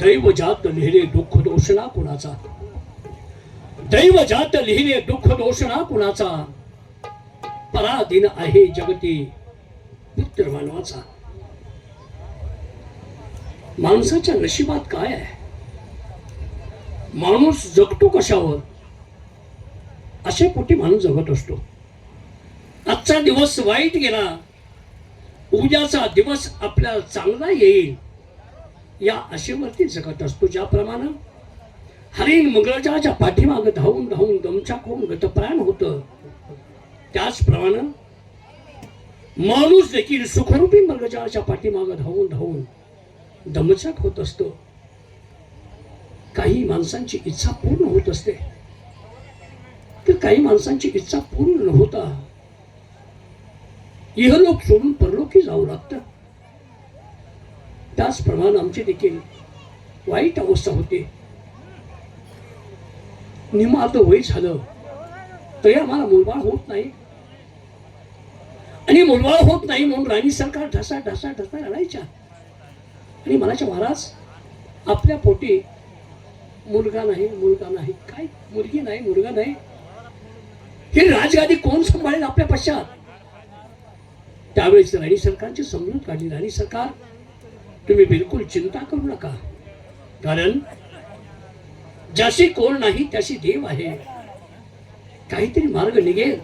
दैव जात लिहिले दुःख दोषणा कुणाचा, दैव जात लिहिले दुःख दोषणा कुणाचा, पराधीन आहे जगती पुत्र मानवाचा. माणसाच्या नशिबात काय आहे, माणूस जगतो कशावर, अशा पोटी माणूस जगत असतो. आजचा दिवस वाईट गेला, उद्याचा दिवस आपल्याला चांगला येईल या आशेवरती जगत असतो. ज्याप्रमाणे हरिण मगरजाच्या पाठीमागे धावून धावून दमछाक होऊन गतप्राण होतं, त्याचप्रमाणे माणूस देखील सुखरूपी मगरजाच्या पाठीमागे धावून धावून दमछाक होत असतो. काही माणसांची इच्छा पूर्ण होत असते, तर काही माणसांची इच्छा पूर्ण न होता इहलोक सोडून परलोकी जाऊ लागतं. त्याचप्रमाणे आमची देखील वाईट अवस्था होते. निमात वय झालं तरी आम्हाला मुलबाळ होत नाही, आणि मुलबाळ होत नाही म्हणून राणी सरकार ढसा ढसा ढसा रडायच्या. आणि म्हणायच्या, महाराज आपल्या पोटी मुलगा नाही, मुलगा नाही, काय मुलगी नाही, मुलगा नाही, ही राजगादी कोण सांभाळेल आपल्या पश्चात. त्यावेळेस राणी सरकारची समजूत काढली, राणी सरकार तुम्ही बिलकुल चिंता करू नका, कारण ज्याशी कोण नाही त्याशी देव आहे, काहीतरी मार्ग निघेल,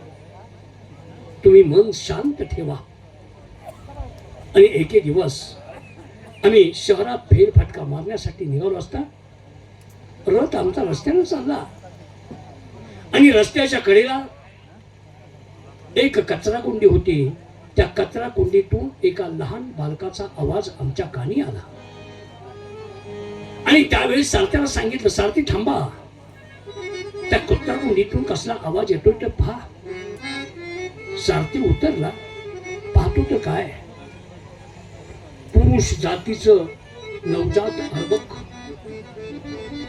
तुम्ही मन शांत ठेवा. आणि एके दिवस आम्ही शहरात फेरफटका मारण्यासाठी निघालो असता रथ आमचा रस्त्यानं चालला, आणि रस्त्याच्या कडेला एक कचरा कुंडी होती. त्या कचरा कुंडीतून एका लहान बालकाचा आवाज आमच्या कानी आला, आणि त्यावेळेस सारथ्याला सांगितलं, सारथी थांबा, त्या कचरा कुंडीतून कसला आवाज येतोय ते पहा. सारथी उतरला, पाहतो तर काय, पुरुष जातीचं नवजात अर्भक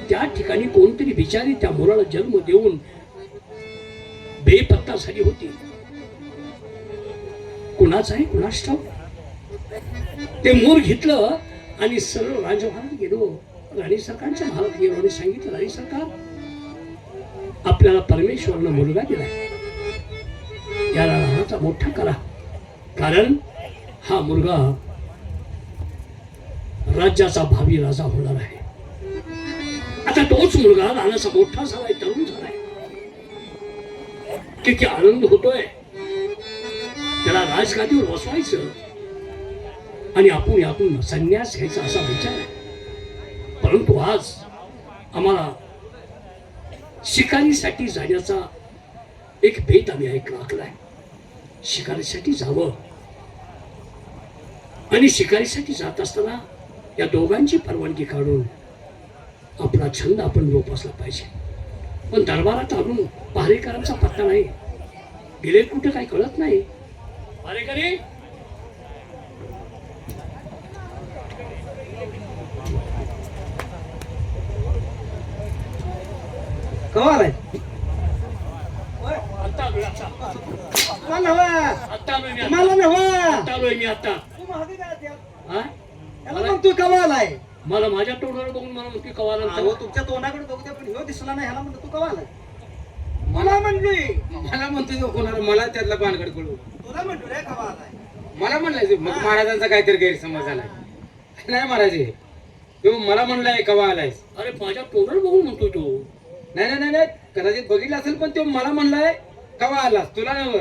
त्या ठिकाणी कोणतरी बिचारी त्या मुलाला जन्म देऊन बेपत्ता झाली होती. कुणाच आहे कुणास ठाऊक. ते मूल घेतलं आणि सरळ राजमहालात गेलो, राणी सरकारच्या महालात गेलो आणि सांगितलं, राणी सरकार आपल्याला परमेश्वरनं मुलगा दिलाय, याला लहानाचा मोठा करा, कारण हा मुलगा राज्याचा भावी राजा होणार आहे. आता तोच मुलगा लहानाचा मोठा झालाय, तरुण झालाय, किती आनंद होतोय. त्याला राजगादीवर बसवायचं आणि आपण यातून संन्यास घ्यायचा असा विचार आहे. परंतु आज आम्हाला शिकारीसाठी जाण्याचा एक बेत आम्ही आखलाय. शिकारीसाठी जावं, आणि शिकारीसाठी जात असताना या दोघांची परवानगी काढून आपला छंद आपण जोपासला पाहिजे. पण दरबारात आणून पहारेकरांचा पत्ता नाही, गेले कुठे काही कळत नाही. पहारेकरी कवा आलाय? तू कवा आलाय? मला माझ्या तोंडावर बघून मला म्हणते कवा आला. तुमच्या तोंडाकडे बघू पण ह्यो दिसला नाही, ह्याला म्हणतो तू कवा आलाय? मला म्हणलोय, मला म्हणतोय कोणाला, मला त्यातला भानगड कळू. तुला म्हणतो रे कवा आलाय. मला म्हणलाय मग महाराजांचा काहीतरी गैरसमज झालाय. नाही महाराज, तो मला म्हणलाय कवा आलायस. अरे माझ्या तोंडावर बघून म्हणतोय तो. नाही नाही नाही, कदाचित बघितलं असेल, पण तो मला म्हणलाय कवा आलास, तुला नव्ह.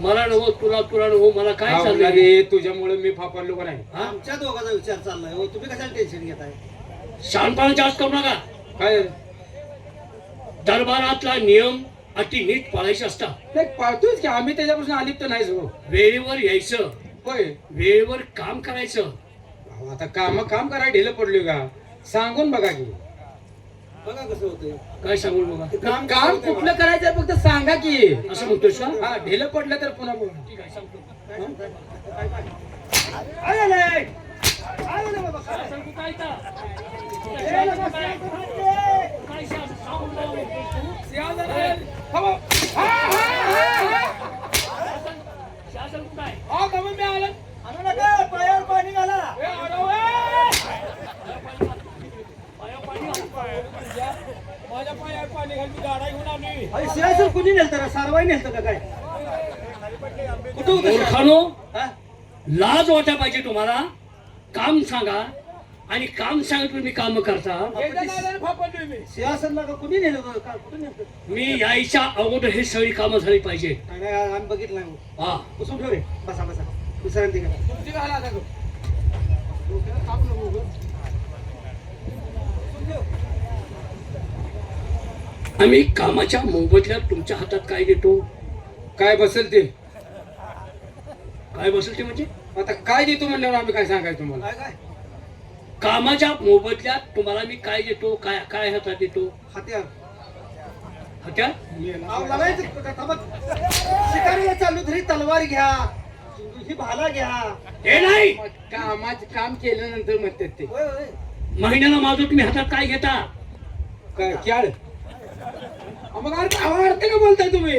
मला नव्ह, तुला तुला नव्ह, मला काय चाललंय? रे तुझ्यामुळे मी फापरलो का नाही. आमच्या दोघांचा विचार चाललाय हो, तुम्ही कशाला टेन्शन घेताय? शहाणपणा जास्त करू नका. काय दरबारातला नियम अति नीट पाळायचे असतात. नाही पाळतोयच की आम्ही, त्याच्यापासून अलिप्त नाहीच हो. वेळेवर यायचं, होय वेळेवर काम करायचं. आता काम करायला ढिलं पडलोय का, सांगून बघा की. बघा कसं होतंय. काय सांगू बघा. काम कुठलं करायचं फक्त सांगा की. असं म्हणतोस का? हा, ढिलं पडलं तर पुन्हा बोल. ठीक आहे, सांगतो. आले नाही. आले नाही बाबा. काय सांगू, काय तर? काय सांगू लागले? शासन काय हा का मग मी आलं आणू नका पायावर पाणी घाला. ए, अरे वे! माझ्या पायावर पाणी घाल मी गाडा घेऊन आली अरे शिवाय कुणी नेलतं का सारवाई नेलतं का काय कुठं होतं मूर्खानो हा? लाज वाटा पाहिजे तुम्हाला काम सांगा आणि काम सांगत तुम्ही काम करता याच्या नादाने फापडलोय मी सिंहासनला का कुणी नेलं होतं? का कुठं नेलं मी यायच्या अगोदर हे सगळी कामं झाली पाहिजे नाही आम्ही बघितलं नाही. हा बसून ठेव रे बसा बसा विश्रांती करा. तुमची घाला आता तो. डोक्याला ताप नको उगाच. बसून ठेव. आम्ही कामाच्या मोबदल्यात तुमच्या हातात काय देतो काय बसेल ते काय बसेल ते म्हणजे आता काय देतो म्हणल्यावर आम्ही काय सांगायचं तुम्हाला काय काय कामाच्या मोबदल्यात तुम्हाला मी काय देतो काय काय हातात देतो हत्यार हत्यार अहो, लढायचं कुठं? थांबा. शिकारीला चाललो तरी तलवार घ्या ही भाला घ्या. हे नाही कामाचं काम केल्यानंतर म्हणतात ते होय होय महिन्याला माझं तुम्ही हातात काय घेता काय क्याळ मग अर्थ का बोलताय तुम्ही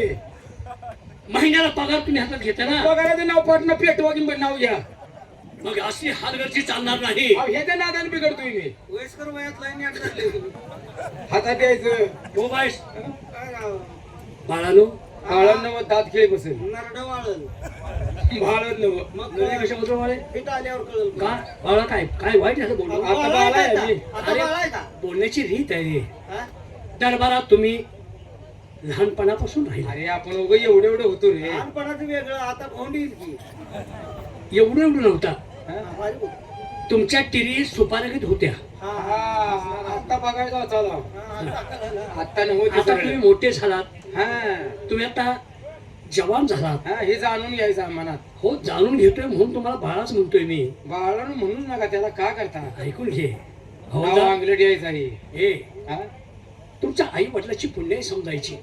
महिन्याला पगार तुम्ही हातात घेता ना पगाराचं नाव पाटणं पेटवा की नाव घ्या मग असली हालगर्जी चालणार नाही अहो, ह्याच्या नादाने बिघडतोय मी वयस्कर वयात लाईनी अडकले तुम्ही. हातात यायचं हो बायस काय राव? बाळानो काळण नव दात खेळ बसेल नरडं वाळल. भाळत नव मग नदी कशाबद्दल बाळे फिट आल्यावर कळल. का बाळा काय काय वाईट झालं बोललो आता बाळा बाळा आहे आहे मी. का? आता अरे. बाळा आहे का? बोलण्याची रीत आहे रे हा? दरबारात तुम्ही लहानपणापासून राहिले अरे आपण उगं एवढं एवढं होतो रे लहानपणाचं वेगळं आता भोंडी येईल की. एवढं एवढं नव्हता हा? हा, भारी बोल. तुमच्या टिरी सुपारगीत होत्या हा, हा, आता बघायचा चला हा, आता कळलं. आता नव्हती आता तुम्ही मोठे झालात हा तुम्ही आता जवान झालात हा हे जाणून घ्यायचं मनात हो जाणून घेतोय म्हणून तुम्हाला बाळाच म्हणतोय मी बाळानं म्हणून नका त्याला का करता ऐकून घे हो नाव जा. अंगलट यायचं आहे हे हा? तुमच्या आई वडिलाची पुण्याई समजायची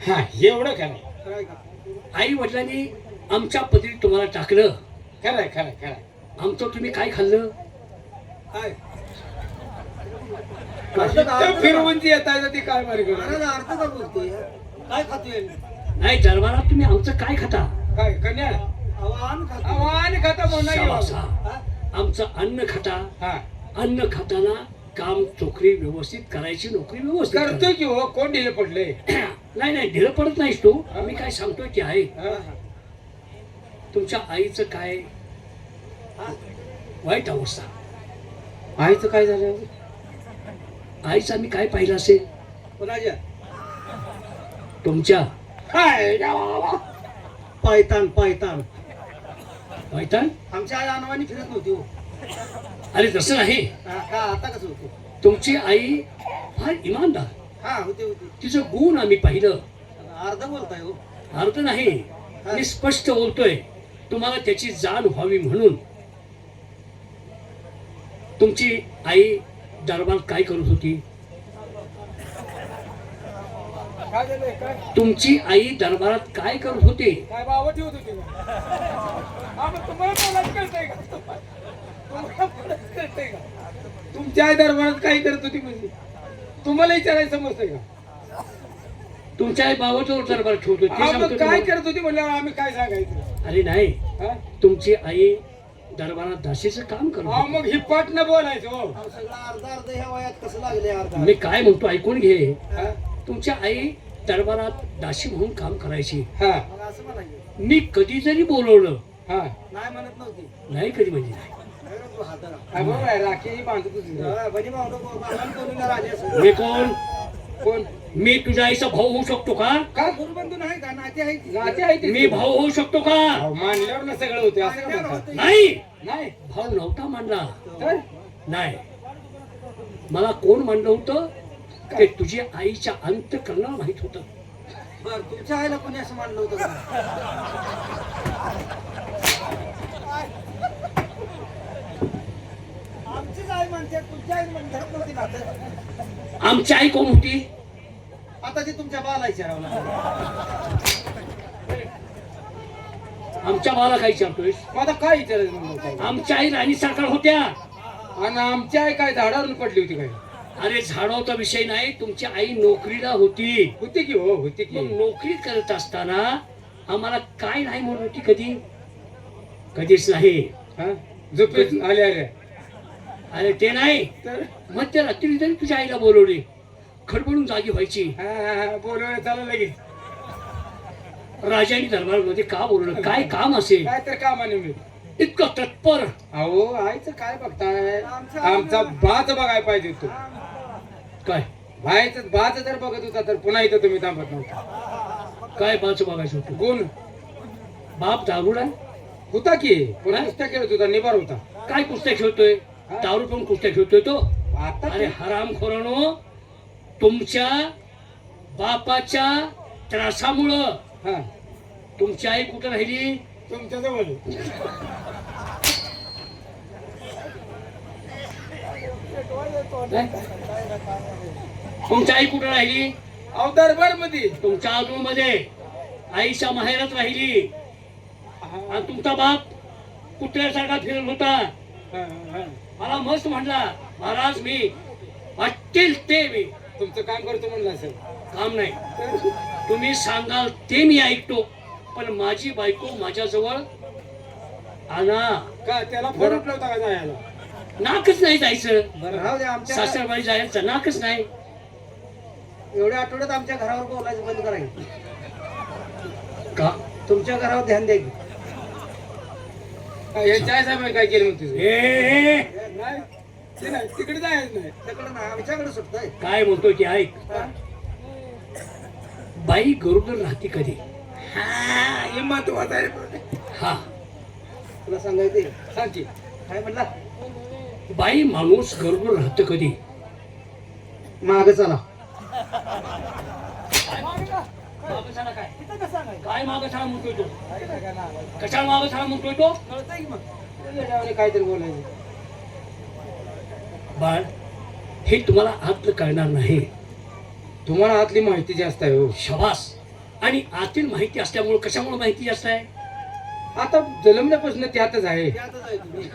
हा एवढं खरं खरंय का? आई वडिलांनी आमच्या पदरी तुम्हाला टाकलं खरंय खरंय खरंय आमचं तुम्ही काय खाल्लं काय? इथं फिरवून ती येतायचं ती काय मारी करू महाराज अर्थ का बोलतोय? काय खातोय? नाही दरबारात तुम्ही आमचं काय खाता काय कन्या आव्हान खातोय. आव्हान खाता म्हणून शाबास, हा. हा? आमचं अन्न खाता हा अन्न खाताना काम चोकरी व्यवस्थित करायची नोकरी व्यवस्थित करतो की हो कोण ढिले पडले करायची. नाही नाही ढिलं पडत नाहीस तू मी काय सांगतोय ते आहे हा? तुमच्या आईचं काय हा? वाईट अवस्था आईचं काय झालं आईचं आम्ही काय पाहिलं असेल कोणाच्या? तुमच्या काय गावाला? पायतान पायतान वाईट आमच्या आई अनवानी फिरत नव्हती हो. अरे तसं नाही हा, का आता कसं होतं? तुमची आई फार इमानदार हा होते होते तिचं गुण आम्ही पाहिलं अर्ध बोलताय हो. अर्थ नाही मी स्पष्ट बोलतोय तुम्हाला त्याची जाण व्हावी म्हणून तुमची आई दरबारात काय करत होती काय झालंय काय तुमची आई दरबारात काय करत होती काय बाबा ठेवत होती का? हा, मग तुम्हाला बोलायचं कळतंय का तुम्हाला बोलायचं कळतंय का तुमच्या आई दरबारात काय करत होती म्हणजे तुम्हाला विचारायचं समजतंय का तुमच्या आई बाबाचं दरबार ठेवत होती ते हा, सांगतो मग काय तुम्हाला. करत होती म्हणल्यावर आम्ही काय सांगायचं अरे नाही हा? तुमची आई दरबारात दासीचं काम करत हा, होती मग ही पाट न बोलायचं हो अहो, सगळं अर्ध अर्ध ह्या वयात कसं लागले अर्ध मी काय म्हणतो ऐकून घे हा? तुमच्या आई दरबारात दासी म्हणून काम करायची हा मग असं म्हणायचं मी कधी जरी बोलवलं हा नाही म्हणत नव्हती नाही कधी म्हणजे नाही काय रे तू हाताला? हा, बरोबर आहे राखी ही बांधत होती हा, बनी भावंडं बाबांनी बोलवलं राजे असं. मी कोण कोण मी तुझ्या आईचा भाऊ होऊ शकतो का का गुरुबंधू नाही का नाते आहे की? नाते आहे ते. मी भाऊ होऊ शकतो का अहो, मानल्यावर ना सगळं होते असं का मानल्यावर म्हणतात? होतं. नाही नाही भाऊ नव्हता मांडला तर नाही मला कोण मांडलं होतं ते तुझ्या आईच्या अंतकरणाला माहित होतं बरं तुमच्या आईला कोणी असं मानलं होतं का? आमचीच आई म्हणते तुमच्या आई म्हणतात नव्हती नातं. आमची आई कोण होती आता ती तुमच्या बाला विचारावं लागलं. आमच्या बाला काय विचारतोय मग आता काय विचारायचं म्हणलं आमच्या आई राणी सरकार होत्या आणि आमची आई काय झाडावरून पडली होती काय अरे झाडावचा विषय नाही तुमची आई नोकरीला होती होती की हो होती की मग नोकरी करत असताना आम्हाला काय नाही म्हणत होती कधी कधीच नाही. हा झोपेत आले आले अरे ते नाही, तर मध्यरात्री तरी तुझ्या आईला बोलवले, खडबडून जागी व्हायची. बोलवलं चालू लगेच. राजाने दरबारमध्ये का बोलवलं, काय काम असेल काय तर कामाने मी इतकं तत्पर. अहो आईचं काय बघताय, आमचा बाच बघायला पाहिजे तू. काय बाच जर बघत होता तर पुन्हा इथं तुम्ही थांबत नव्हता. काय बाच बघायचं होतं. गुण बाप दारुडा होता की पुन्हा कुस्त्या खेळत होता, निभार होता. काय कुस्त्या खेळतोय, दारू पण कुस्त्या खेळतोय तो. आता अरे हरामखोरानो, तुमच्या बापाच्या त्रासामुळं हा तुमची आई कुठं राहिली. तुमच्या जवळ तुमची आई कुठं राहिली. अहो दरबार मध्ये. तुमच्या आजूमध्ये आईच्या माहेरात राहिली. आणि तुमचा बाप कुत्र्यासारखा फिरत होता. मला मस्त म्हटला, महाराज मी वाटेल ते मी तुमचं काम करतो म्हणलं असेल. काम नाही, तुम्ही सांगाल ते मी ऐकतो, पण माझी बायको माझ्याजवळ आणा. का त्याला फोन उठलवता का जायला. नाकच नाही जायचं. बरं राहू द्या, आमच्या सासरवाडी जायचं नाकच नाही. एवढ्या आठवड्यात आमच्या घरावर बोलायचं बंद करायचं. का तुमच्या घरावर ध्यान द्या की. यांच्या साहेब काय केलं म्हणते ए, नाही ते नाही, तिकडे जायचं नाही. तिकडं ना आमच्याकडे सुटतंय. काय म्हणतोय की ऐक. बाई गरोदर राहते कधी. हे महत्वाचं आहे. हा तुला सांगायचंय. सांग की. काय म्हणला. बाई माणूस गरोदर राहतं कधी. माग चला. काय मागं छान म्हणतोय तो. कशाला मागं छान म्हणतोय तो. कळतंय की मग. त्याच्यावर काहीतरी बोलायचं. बाळ हे तुम्हाला आतलं कळणार नाही. तुम्हाला आतली माहिती जास्त आहे हो. शबास. आणि आतील माहिती असल्यामुळे कशामुळे माहिती जास्त आहे. आता जन्मल्यापासून त्यातच आहे. त्यातच आहे तुम्ही.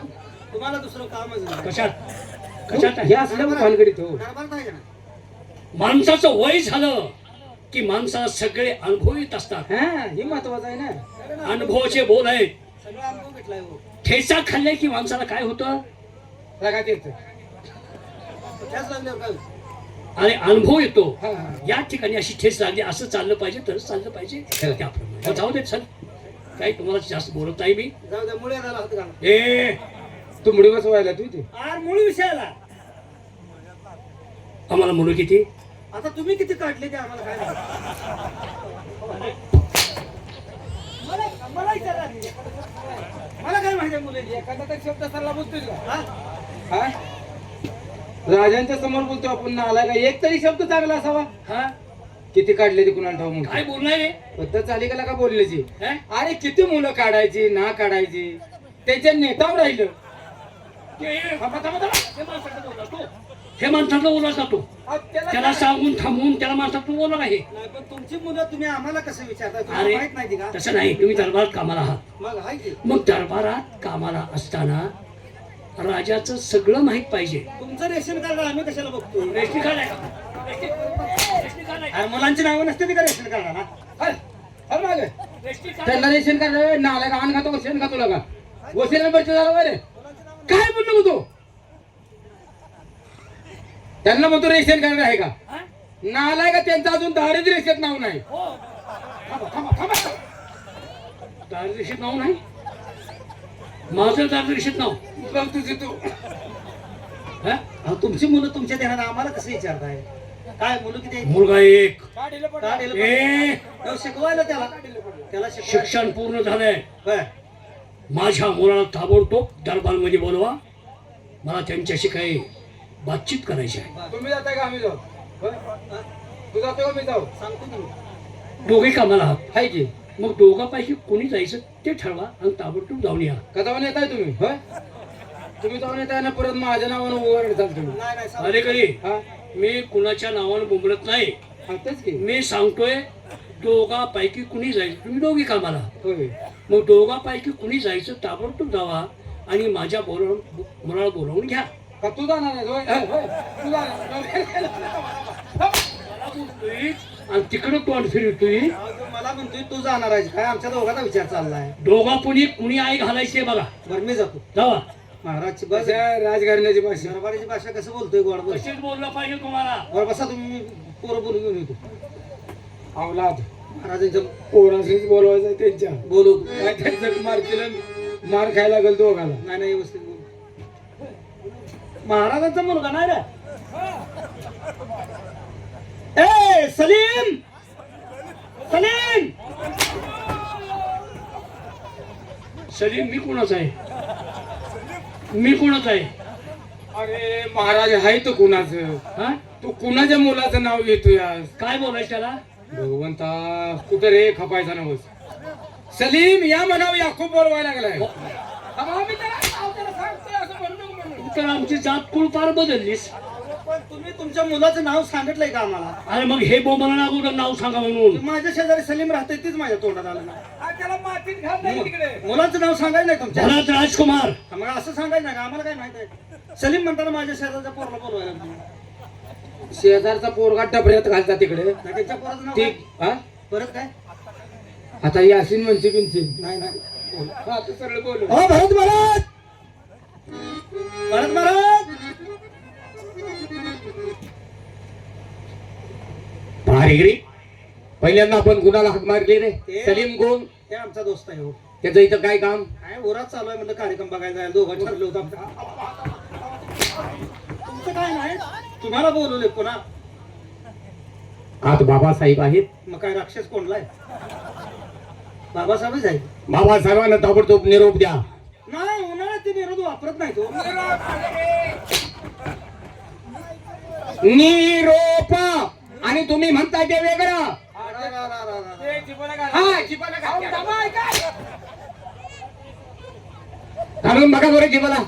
तुम्हाला दुसरं कामच नाही. कशात कशात हे आहे. असल्यावर भानगडीत हो. दरबारात आहे का नाही? माणसाचं वय झालं की माणसाला सगळे अनुभव येत असतात. हा हे महत्वाचं आहे ना. अनुभवाचे बोल आहेत. सगळं अनुभव घेतलाय हो. ठेचा खाल्ले की माणसाला काय होतं. रागात येतं. त्याच लागल्यावर काय. आणि अनुभव येतो. हा, हा. या ठिकाणी अशी ठेच लागली, असं चाललं पाहिजे, तरच चाललं पाहिजे. त्याप्रमाणे जाऊ दे चल. काही तुम्हाला जास्त बोलत नाही मी. जाऊ द्या, मुळे झाला हात घाला. ए तू मुडी बसवायला तू इथे. आर मूळ विषयाला. आम्हाला म्हणू किती. आता तुम्ही किती काढले ते आम्हाला काय माहिती. मला विचारा आधी. मला काय माहिती मुले. एखादा तर शब्द सरला बोलतोय का. हा? हा? राजांच्या समोर बोलतो आपण नालाय का. एक तरी शब्द चांगला असावा. हा किती काढले ते कुणाला ठाऊ काय म्हणतो. बोलणार रे. पद्धत झाली का बोलण्याची. हे? अरे किती मुलं काढायची ना काढायची त्याच्या नेतावर राहिलं. थांबा, थांबा, थांबा. हे माणसाचं बोलला तो. हे माणसातलं बोलला जातो. त्याला सांगून थांबवून त्याला माणसात बोलला आहे. नाही पण तुमची मुलं तुम्ही आम्हाला कसं विचारता. तुम्हाला अरे माहित नाही का. तसं नाही, तुम्ही दरबारात कामाला आहात. मग हाय की. मग दरबारात कामाला असताना राजाचं सगळं माहित पाहिजे. तुमचं रेशन कार्ड आम्ही कशाला बघतो. रेशन कार्ड आहे का? रेशन कार्ड आहे. अरे मुलांची नावं नसते ती का रेशन कार्डाला. रेशन कार्ड त्यांना रेशन कार्ड नालाय का. आण खातो का शेण खातो का. वसील नंबरचं झालं बरे. काय बोललो तू. त्यांना म्हणतो रेशन कार्ड आहे का. हा? नालाय का. त्यांचं अजून दारिद्र्य रेषेत नाव नाही. हो. थांबा, थांबा, थांबा. दारिद्र्यशीत नाव नाही. माझं दारिद्र्यशीत नाव. बघ तुझी तू. हा? अहो, तुमची मुलं तुमच्या ध्यानात आम्हाला कसं विचारताय. काय मुलं किती आहेत? मुलगा एक. का दिलं पण? ए अहो, शिकवायला त्याला त्याला शिकवायला. शिक्षण पूर्ण झालंय. होय. माझ्या मुलाला ताबडतोब दरबारमध्ये बोलवा. मला त्यांच्याशी काही बातचीत करायची आहे. तुम्ही जाताय का आम्ही जाऊ. होय? तू जातो का मी जाऊ. सांगतो तुम्ही. दोघे कामाला आहात. हाय की. मग दोघांपैकी कोणी जायचं ते ठरवा आणि ताबडतोब जाऊन या. का जाऊन येताय तुम्ही. होय तुम्ही जाऊन येताय ना परत माझ्या नावानं ओरडताल तुम्ही. नाही नाही सांगतो. अरे कधी हा मी कुणाच्या नावानं बोंबलत नाही. तेच की. मी सांगतोय दोघांपैकी कुणी जायचं. तुम्ही दोघे कामाला आहात. होय. मग दोघांपैकी कुणी जायचं ताबडतोब जावा आणि माझ्या मुलाला बोलावून घ्या. का तू जाणार आहे. होय होय, होय. तू जाणार. बोलतोय आणि तिकडं तोंड फिरतोय. मला म्हणतोय तू जाणार आहेस काय? आमच्या दोघांचा विचार चाललाय. दोघा कुणी आई घालायची बघा. बरं मी जातो. जावा. महाराजची बस अशा राजकारणाची भाषा. दरबारीची भाषा कसं बोलतोय गोड बोल. कशीच बोललं पाहिजे तुम्हाला. बरं बसा तुम्ही, पोरं बोलून घेऊन येतो. अवलाद महाराजांच्या पोराशीच बोलवायचं त्यांच्या. बोलवतो. काय त्यांचं मारतील आणि मार खायला लागेल दोघाला. नाही नाही व्यवस्थित बोल. महाराजांचा मुलगा नाही रे. ए सलीम, सलीम. सलीम मी कोणाचा आहे? मी कोणाचा आहे? अरे महाराज आहे तो कुणाचं? हा? तू कुणाच्या मुलाचं नाव घेतोय आज? काय बोलायचं त्याला? भगवंता कुठं रे खपायचा नवस. सलीम या म्हणावं याकूब बोलवायला लागलाय. आम्ही त्याला सांगतोय असं म्हणू म्हणून. तर आमची जात कुळ फार बदललीस. पण तुम्ही तुमच्या मुलाचं नाव सांगितलंय का आम्हाला? अरे मग हे बोंबला अगोदर नाव सांगा म्हणून. माझ्या शेजारी सलीम राहतोय तीच माझ्या तोंडात आलं ना. त्याला मातीत घाल नाही तिकडे. मुलाचं नाव सांगायला नाही तुमच्या? भरत राजकुमार. मग असं सांगायचं नाही का? आम्हाला काय माहित आहे? सलीम म्हणताना माझ्या शेजारच्या पोराला बोलवायला लागलो. शेजारचा पोरगा टपऱ्यात घालता तिकडे. नाही, त्यांच्या पोराचं नाव ती काय? हा? परत काय? आता यासीन म्हणते पिंची. नाही नाही बोल. हा तू सरळ बोल. ओ भरत महाराज, भरत महाराज. भारीगिरी पहिल्यांदा आपण कुणाला हाक मारली रे? सलीम कोण? हे आमचा दोस्त आहे हो. त्याचं इथं काय काम? काय ओरात चालू आहे म्हणलं, कार्यक्रम बघायला जायला दोघं ठरलं होतं आमचं. तुमचं काय नाही, तुम्हाला बोलवले पुन्हा. आत बाबासाहेब आहेत. मग काय राक्षस कोणलाय? बाबासाहेबच आहे. बाबासाहेबांना ताबडतोब निरोप द्या. नाही उन्हाळ्यात ते निरोध वापरत नाही तो. निरोप आणि तुम्ही म्हणताय ते वेगळं. हा जिबाला घालून बघा बरं जिबाला.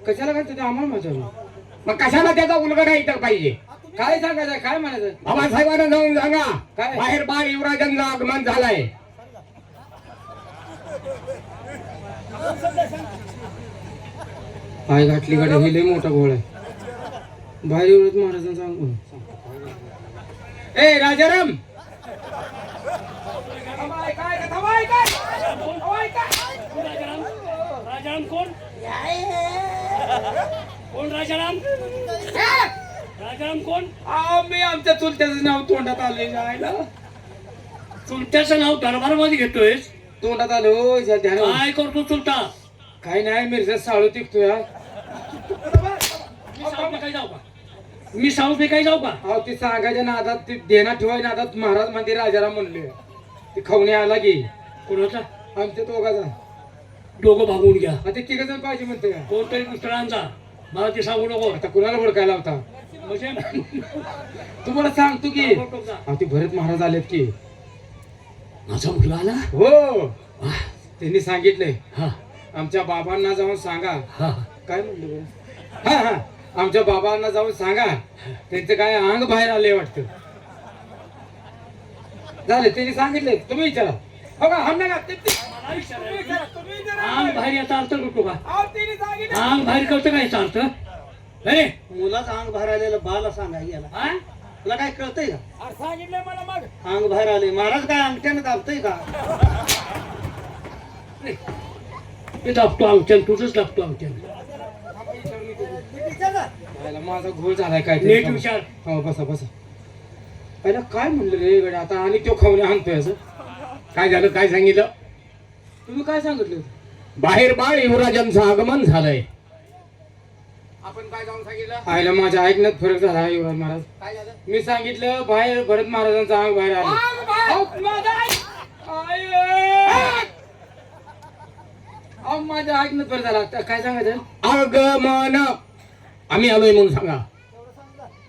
कशाला घालतो ते आम्हाला माझ्या? मग कशाला त्याचा उलगडा इथं पाहिजे? काय सांगायचं? काय म्हणायचं? बाबासाहेबांना जाऊन सांगा काय बाहेर बाळ युवराजांचं आगमन झालंय. पाय घातली गाडी हे लय मोठा घोळ आहे. बाहेर युवराज महाराजांचं आगमन. ए राजाराम राजाराम कोण? कोण राजाराम? राजाराम कोण? मी आमच्या चुलत्याचं नाव तोंडात आले जायला. चुलत्याचं नाव दरबार मध्ये घेतोय. तोंडात आलो ध्यान. काय करतो चुलता? काय नाही मिरच्या साळू टिकतोय. मी साऊथ काही जाऊ का? अहो ती सांगायच्या नादात ती देण्यात ठेवाय नादात महाराज मध्ये राजाराम म्हणले. ती खवणे आला की कोणाचा? आमच्या दोघाचा. दोघं भागून घ्या. आता तिघ जण पाहिजे म्हणते का? कोणतरी दुसऱ्यांचा. मला ते सांगू नको. आता कुणाला ओळखायला होता? म्हणजे तुम्हाला सांगतो की अहो ते भरत महाराज आलेत की. माझा मुलगा आला. हो त्यांनी सांगितलंय हा आमच्या बाबांना जाऊन सांगा. हा काय म्हणलं बरं? हा हा आमच्या बाबांना जाऊन सांगा त्यांचं काय अंग बाहेर आले वाटतं. झाले त्यांनी सांगितले. तुम्ही विचारा. हो का? हम ना अंग बाहेर याचा अर्थ करतो का? अंग बाहेर करतो का याचा अर्थ? अरे मुलाचं अंग बाहेर आलेलं बाला सांगा याला. हा? तुला काय कळतंय का? सांगितलंय मला मग. अंग बाहेर आले. महाराज काय अंगठ्यानं दाबतय का? ते दाबतो अंगठ्यान. तुझंच दाबतो अंगठ्यान. माझा घोळ झालाय काय ते. नीट विचार. हो बसा बसा. पहिला काय म्हणलं रे गड्या? आता आणि तो खवण्या आणतोय असं. काय झालं? काय सांगितलं? तुम्ही काय सांगितलं? बाहेर बाळ युवराजांचं आगमन झालंय. आपण काय जाऊन सांगितलं? आयला माझ्या ऐकण्यात फरक झाला युवराज महाराज. काय झालं? मी सांगितलं बाहेर भरत महाराजांचा अंग बाहेर आलं. माझ्या ऐकण्यात फरक झाला. काय सांगायचं? आगमन आम्ही आलोय म्हणून सांगा.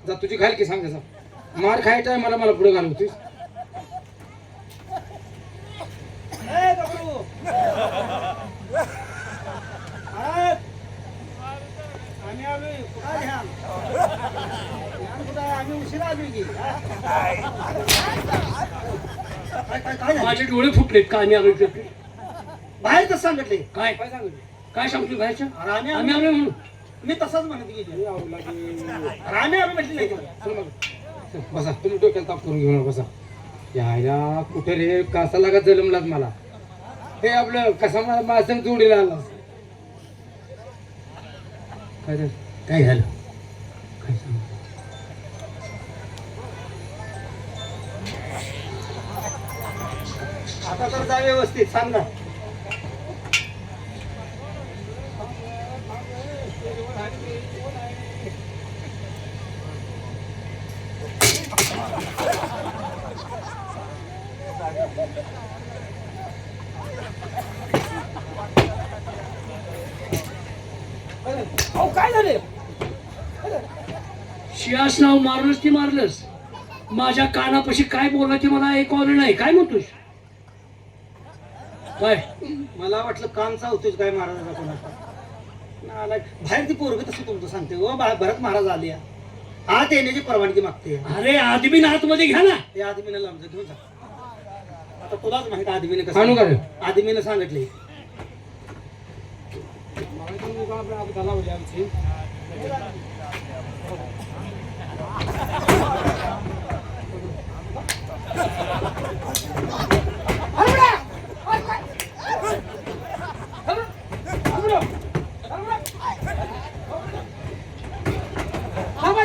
जा तुझी खाल की सांग. मार खायचा आहे मला पुढे घालवतोस. आम्ही आलोय. कुठं ध्यान? ध्यान कुठं आहे? आम्ही उशिरा आलोय की. काय झालं? माझे डोळे फुटलेत. काय मी आलो बाहेर कसं सांगितले? काय काय सांगितलं? काय सांगतो बाहेरचं? अरे आम्ही आम्ही आलोय म्हणून. मी तसाच म्हणत गेलो. अरे आम्ही आलो म्हटलं नाही का? चल मग. बसा तुम्ही डोक्याला ताप करून घेऊ नका बसा. यायला कुठे रे कसा लागा जलमलाच मला. हे आपलं कसा माझं जोडीला आला. काय झालं? काय झालं? काय सांग. आता तर जा व्यवस्थित सांगा. अहो काय झाले? शियास नाव मारलंस ती मारलंस. माझ्या कानापाशी काय बोलला ते मला ऐकू आलं नाही. काय म्हणतोस? काय? मला वाटलं कान चावतोच काय महाराजाचा कोणाचा. नालायक. बाहेर ती पोरग तसं तुमचं सांगते हो. भरत महाराज आले आत येण्याची परवानगी मागते. अरे आदमी आतमध्ये घ्या ना. ते आदमीनं लांब घेऊन जा. आता तुलाच माहित आदमीने आणू का रे? आदमीने सांगितले.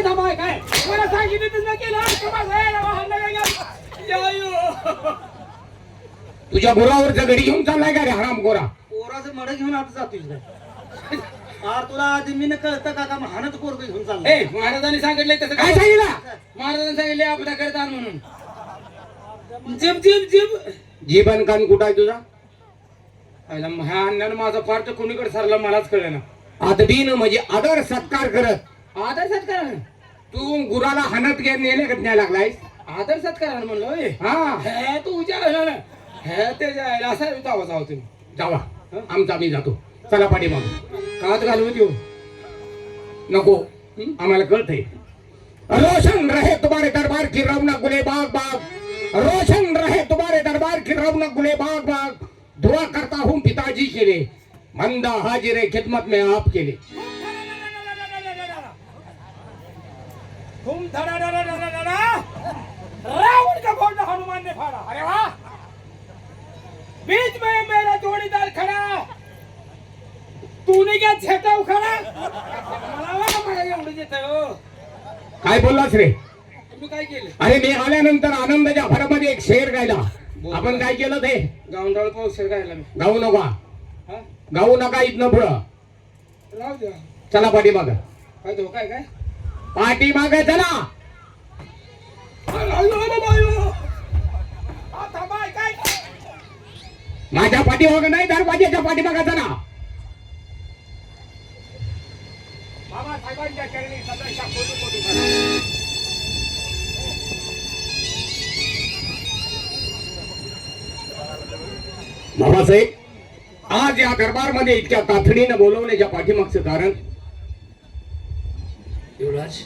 थांबाय काय मला सांगितलं ना केलं. तुझ्या गुरावरचं गडी घेऊन चाललाय का रे हराम गोरा? पोराचं मड घेऊन आता जातोय काय? आर तुला आदमीनं कळतं का महानच पोरग घेऊन ए चाललंय. महाराजांनी सांगितलंय तसं काय सांगितलं? महाराजांनी सांगितले आपल्या करता म्हणून. जिब जिब जिब जीवन कान कुठं आहे तुझा? ह्या अण्णानं माझा पार्ट कोणीकडे सरला मलाच कळलं ना. आदबीन म्हणजे आदर सत्कार करत. आदर सत्कार तू गुराला हाणत नेले न्याय लागलाय. आदर सत्कार म्हणलं होय. हा हे तुझ्या हे त्याच्या असा आवाज आहो तुम्ही. जावा आमचा आम्ही जातो. चला पाठीमाग. कात घालवत येऊ नको आम्हाला कळतंय. रोशन रहे तुम्हारे दरबार की रौनक गुले बाग बाग. रोशन रहे तुम्हारे दरबार की रौनक गुले बाग बाग. दुआ करता हूँ पिताजी के लिए. मंदा हाजिर खिदमत में आप के लिए. तुम रावण का घोड़ा हनुमान ने फाड़ा. अरे वाह. बीच में मेरा जोड़ीदार खड़ा. तूने क्या झेटा उखाड़ा? मला एवढं येत हो. काय बोललास रे? तुम्ही काय केलं? अरे मी आल्यानंतर आनंदाच्या भरामध्ये एक शेर गायला. आपण काय केलं ते? गावंडाळ पाऊस गायला मी. गाऊ नका. हा गाऊ नका इथनं पुढं. राहू द्या. चला पाठीमाग. काय तो काय काय पाठीमाग चला. काय माझ्या पाठीमाग नाही दरवाज्याच्या पाठीमाग चला. बाबा साहेबांच्या चरणी सदाच्या कोटी कोटी बाबासाहेब आज या दरबारमध्ये इतक्या तातडीनं बोलवण्याच्या पाठीमागचं कारण युवराज,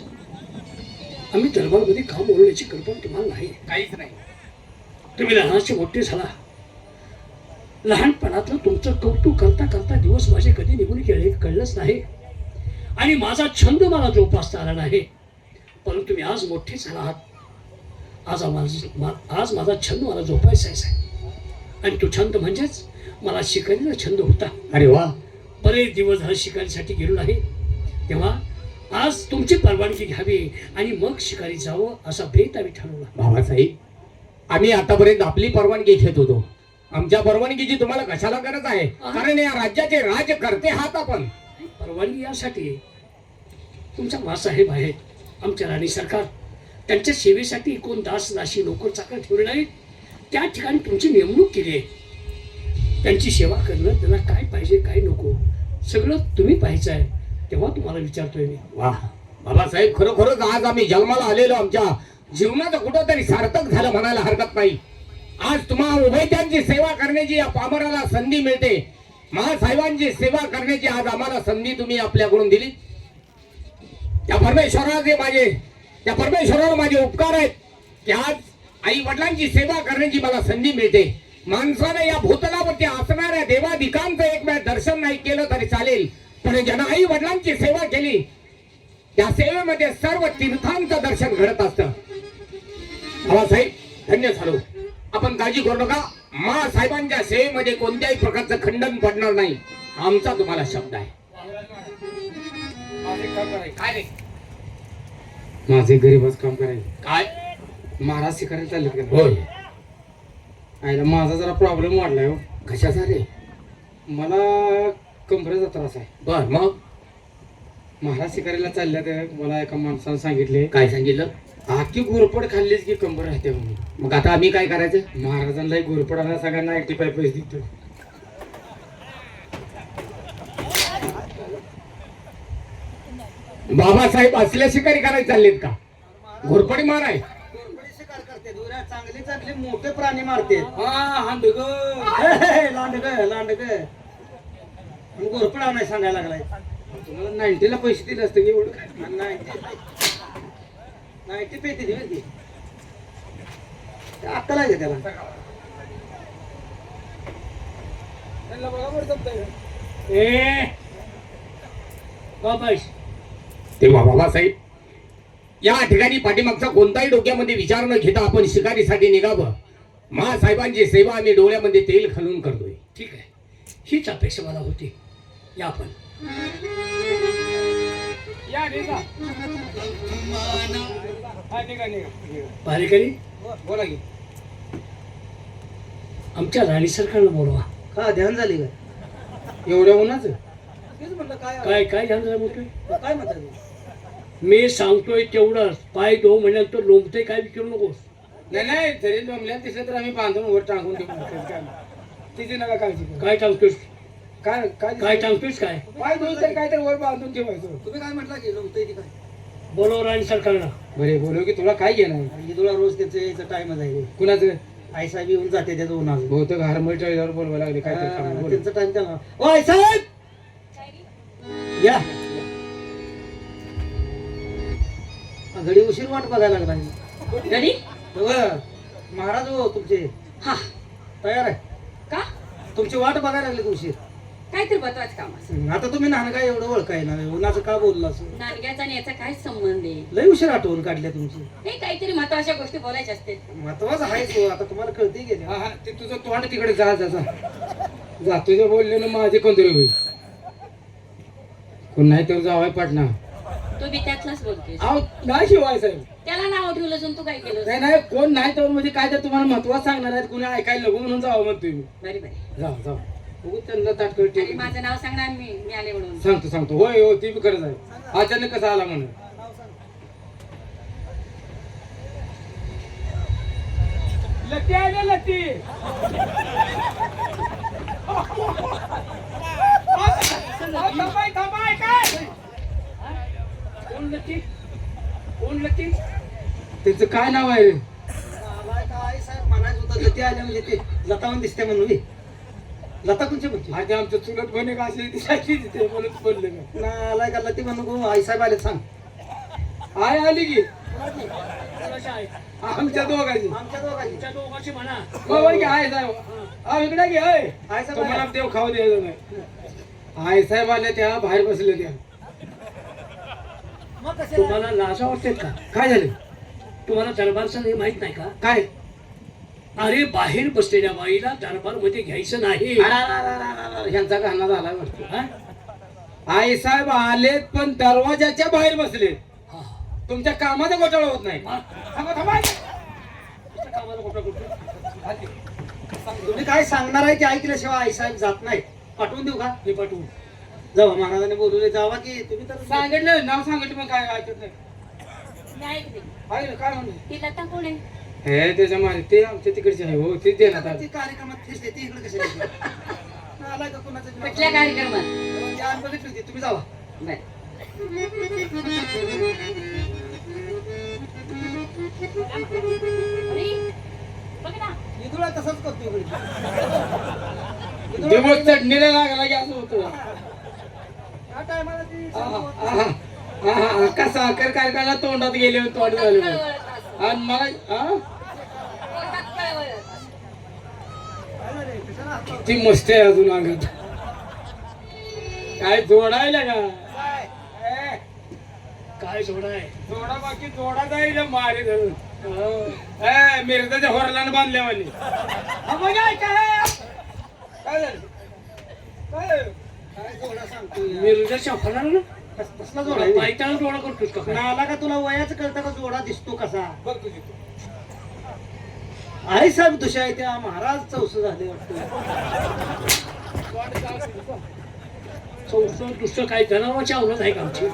आम्ही दरबारमध्ये काम बोलण्याची कल्पना तुम्हाला नाही. काहीच नाही. तुम्ही लहानाचे मोठे झाला. लहानपणातलं तुमचं कौतुक करता करता दिवस माझे कधी निघून गेले कळलंच नाही. आणि माझा छंद मला जोपासता आला नाही. परंतु तुम्ही आज मोठे झाला आहात. आज माझा छंद मला जोपासायचा आहे. आणि तो छंद म्हणजेच मला शिकारीचा छंद होता. अरे वा. बरेच दिवस झाले शिकारीसाठी गेलो नाही. तेव्हा आज तुमची परवानगी घ्यावी आणि मग शिकारी जावं असा बेत आम्ही ठरवला. बाबासाहेब आम्ही आतापर्यंत आपली परवानगी घेत होतो. आमच्या परवानगीची तुम्हाला कशाला गरज आहे? कारण या राज्याचे राजकर्ते आहात आपण. परवानगी यासाठी तुमचा मासाहेब आहेत आमच्या राणी सरकार. त्यांच्या सेवेसाठी कोण दास दासी नोकर चाकर ठेवले नाहीत. त्या ठिकाणी तुमची नेमणूक केली आहे. त्यांची सेवा करणं, त्यांना काय पाहिजे काय नको सगळं तुम्ही पाहायचं आहे. तेव्हा तुम्हाला विचारतोय मी. वा बाबासाहेब, खरोखरच आज आम्ही जन्माला आलेलो आमच्या जीवनाचं कुठंतरी सार्थक झालं म्हणायला हरकत नाही. आज तुम्हा उभयत्यांची सेवा करण्याची या पामराला संधी मिळते. महासाहेबांची सेवा करण्याची आज आम्हाला संधी तुम्ही आपल्याकडून दिली. त्या परमेश्वरावर माझे उपकार आहेत की आज आई वडिलांची सेवा करण्याची मला संधी मिळते. माणसाने या भूतलावरती असणाऱ्या देवाधिकांचं एक वेळ दर्शन नाही केलं तरी चालेल, पण ज्यानं आई वडिलांची सेवा केली त्या सेवेमध्ये सर्व तीर्थांचं दर्शन घडत असतं. बाबासाहेब धन्य झालो. आपण काळजी करू नका. साहेबांच्या सेवेमध्ये कोणत्याही प्रकारचं खंडन पडणार नाही, आमचा तुम्हाला शब्द आहे. काय रे? माझे गरीबच काम करायचे. काय? महाराज शिकायला चालले का? होय. आईला माझा जरा प्रॉब्लेम वाढलाय हो. कशाचा रे? मला कमरेचा त्रास आहे. बर मग महाराज शिकारीला चालल्या तर मला एका माणसानं सांगितले काय सांगितलं? आखी गोरपड खाल्लीच की कंबर राहते म्हणून. मग आता आम्ही काय करायचं? महाराजांना गोरपड आला सगळ्यांना 85 पैसे देतो. बाबासाहेब असल्या शिकारी करायला चाललेत का? घोरपडी मार आहे. घोरपडी शिकार करते दुऱ्या चांगले चांगले मोठे प्राणी मारते. हांडग लांडग लांडग घोरपडा नाही सांगायला लागलाय. तुम्हाला 90ला पैसे दिले असते की एवढं काय? नाही नाही ती पेती दिली ती आता लागेल त्याला. ए बाबाश, तेव्हा बाबासाहेब या ठिकाणी पाठीमागचा कोणताही डोक्यामध्ये विचार न घेता आपण शिकारीसाठी निघावं. साहेबांची सेवा आम्ही डोळ्यामध्ये तेल घालून करतोय. ठीक आहे, हीच अपेक्षा मला होती. या आपण. या निघा. हा निघा निघा. भारेकरी, बोला की. आमच्या राणी सरकारला बोलवा. का ध्यान झाली का? एवढ्या उन्हाचं तेच म्हणलं काय काय काय झालं रे मोठे? काय म्हणतात? मी सांगतोय तेवढंच. पाय दो म्हणाल तर लोंबते, काय विचारू नकोस. नाही नाही जरी लोंबल्या दिसलं तर आम्ही बांधून वर टांगून देऊ. काय तिची नका काळजी करू. काय सांगतोस? काय काय काय सांगतोस? काय पाय धुई तर काय तर वर बांधून ठेवायचं. तुम्ही काय म्हटलं की लोकतय ती काय? बोलव राणी सरकारला. बरे बोलू की तुला काय घेणार? म्हणजे तुला रोज त्याचं यायचं टाइमच आहे. कुणाचं? आई साहेब येऊन जाते त्याचं उन्हाचं. बहुतेक हार्मोलच्या यावर बोलवायला लागले काय तर काम बोल. त्यांचं टाइम त्याला. ओ आई साहेब या. घडी उशीर वाट बघायला लागला. घडी महाराज हो तुमचे हा तयार आहे का? तुमची वाट बघायला लागली उशीर. काहीतरी महत्वाचं काम असं. आता तुम्ही नानगा एवढं ओळखाय ना उन्हाचं का बोलला असं? नानग्याचा आणि याचा काय संबंध आहे? लय उशीर आठवून काढल्या तुमची. हे काहीतरी महत्वाच्या गोष्टी बोलायच्या असते. महत्वाचं आहेच हो, आता तुम्हाला कळते गेले. हा हा ते तुझं तोंड तिकडे जा जा जा जा. तुझ्या बोलल्यानं माझे कोणतरी होईल. कोण नाही तर जावाय पाटणा. तू बी त्यातलाच बोलतोय. अहो नाही शिवाय साहेब. त्याला नाव ठेवलं असून तू काय केलं? नाही नाही कोण नाही तर म्हणजे काय तर तुम्हाला महत्वाचं सांगणार आहेत. कुणी ऐकायला नको म्हणून जावं म्हणतोय मी. बरी बरी. जा जा बघू त्यांना ताटकळ आणि ठेव. माझं नाव सांगणार मी आले म्हणून. सांगतो सांगतो. होय हो ती बी खरंच आहे. अचानक कसा आला म्हणून. लती आले लती. कोण लकी? कोण लकी? त्याचं काय नाव आहे रे? आई साहेब म्हणायचं होतं लती आल्या म्हणजे ते लतावून दिसते म्हणून मी. लता कोणची म्हणते? आज आमचं चुलत बने का असेल तिच्याशी ते म्हणत बोलले का. नालाय का लती म्हणून आई साहेब आले सांग. आय आली की कोणाची आहे? आमच्या दोघांची. आमच्या दोघांची. तुमच्या दोघांची म्हणा. बरोबर की आहे साहेब. हा इकडे घे होय. आई साहेब तुम्हाला आले. देव खाऊ द्यायचं नाही. आई साहेब आले त्या बाहेर बसले त्या. मग कशाला? तुम्हाला लाजा वाटतेत का? काय झाले? तुम्हाला दरबारचं हे माहित नाही का? काय? अरे बाहेर बसलेल्या बाईला दरबार मध्ये घ्यायचं नाही. ह्यांचा घाणा झाला वाटतो. हा? आई साहेब आलेत पण दरवाजाच्या बाहेर बसले. हा. तुमच्या कामाचा घोटाळा होत नाही. हा? थांबा थांबा. तुझ्या कामाला कुठं कुठं? तुम्ही काय सांगणार आहे ते ऐकल्याशिवाय आई साहेब जात नाही. पाठवून देऊ का? हे पाठवून. जावा महाराजांनी बोलवले जावा की तुम्ही तर सांगितलं नाव सांगितलं मग काय ऐकत नाही. मी ऐकते. ऐकलं काय म्हणलं? ही लता कोण आहे? हे त्याच्या मागे ते आमच्या तिकडचे आहे हो. तेच देण्यात आलं. ती कार्यक्रमात फिरते ती इकडे कशाला? आलाय का कोणाचं? कुठल्या कार्यक्रमात? ते आम्ही बघितली होती. तुम्ही जावा. बर. अरे, बघ ना. इथुळा तसंच करतो इकडे. दिवस चढणीला लागला की असं होतं. या टायमाला ती का साखर कारखाना तोंडात गेले तोंड झाले पोटात कळवळत असं. आणि मला पोटात कळवळत असं. ती मस्त आहे अजून अंगात. काय जोडायला का? काय जोडा आहे? जोडा बाकी जोडा जाईल मारे धरून. मिरजाच्या होरलानं बांधल्यावानी हा बघा काय झालं काय काय जोडा सांगतोय मिरजाच्या होणार ना कसला जोडा आहे? पायताना डोळा करतोस का काय? नाला का तुला वयाचं कळतं का जोडा दिसतो कसा बघ तुझी आई साहेब दुष्या त्या महाराज चौस झाले वाटतं संस्था दुसरं काय जनावरांची आवडत आहे का आमची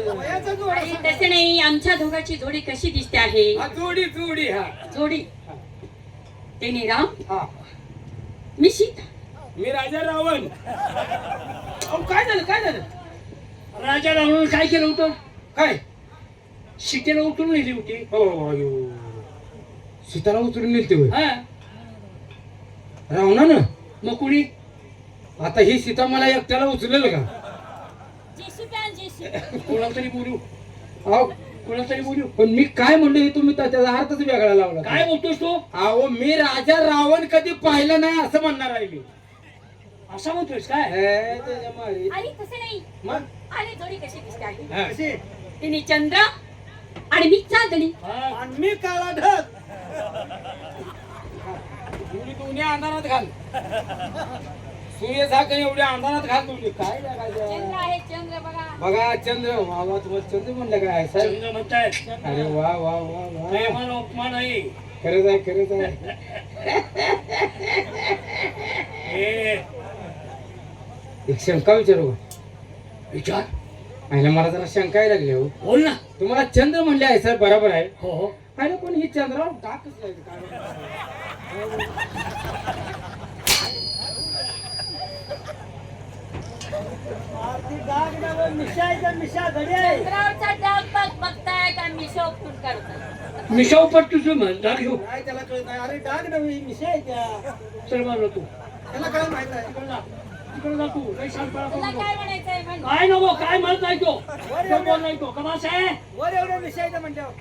वयाचा जोडा अरे तसे नाही आमच्या दोघांची जोडी कशी दिसते आहे हा जोडी हा जोडी ते राम हा मी सीता मी राजा रावण अहो, काय झालं राजा रावण काय केलं होतं काय सीतेला उतरून नेली होती हो अयो सीताला उतरून नेलते होय हा रावणानं मग कुणी आता ही सीता मला एकट्याला उचलेल का कोणाला तरी बोलू अहो कोणाला तरी बोलू पण मी काय म्हणलं हे तुम्ही त्याचा अर्थच वेगळा लावला काय बोलतोस तू अहो मी राजा रावण कधी पाहिलं नाही असं म्हणणार आहे मी असा म्हणतोयस काय हे त्याच्या मारी. आणि तसे नाही मग आणि जोडी कशी दिसते आहे हा. कशी तिने चंद्र आणि मी चांदणी हा, आणि मी काळा ढग तुम्ही दोन्ही अंधारात घाल सूर्य झाकण एवढ्या अंधारात घाल तुम्ही काय चंद्र लागायचं आहे चंद्र बघा बघा चंद्र वा वा तुम्हाला चंद्र म्हणलं काय साहेब चंद्र म्हणतायत अरे वा वा वा वा प्रेमाला उपमान आहे खरंच आहे हे एक शंका विचारू का? विचार आयला मला जरा शंका यायला लागली हो बोल ना तुम्हाला चंद्र म्हणले आहे सर बरोबर आहे हो हो आयला पण ही चंद्रावर टाकच नाही काय आरती डाग डाग मिशायचा मिशा घड्याळ चंद्रावरचा डाग बघताय का मिशो फूट काढताय मिशाव पट तुझं म्हण दाख घेऊ काय त्याला कळत नाही अरे डाग नव्हे मिशा आहे त्या चल मारलो तू त्याला काय माहित आहे तिकडे जा तू काही शांतपणा करू तुला नको. काय म्हणायचंय म्हण काय नको काय म्हणत नाही तो तो बोल नाही तो कमास आहे वर एवढ्या मिशायचं म्हणल्यावर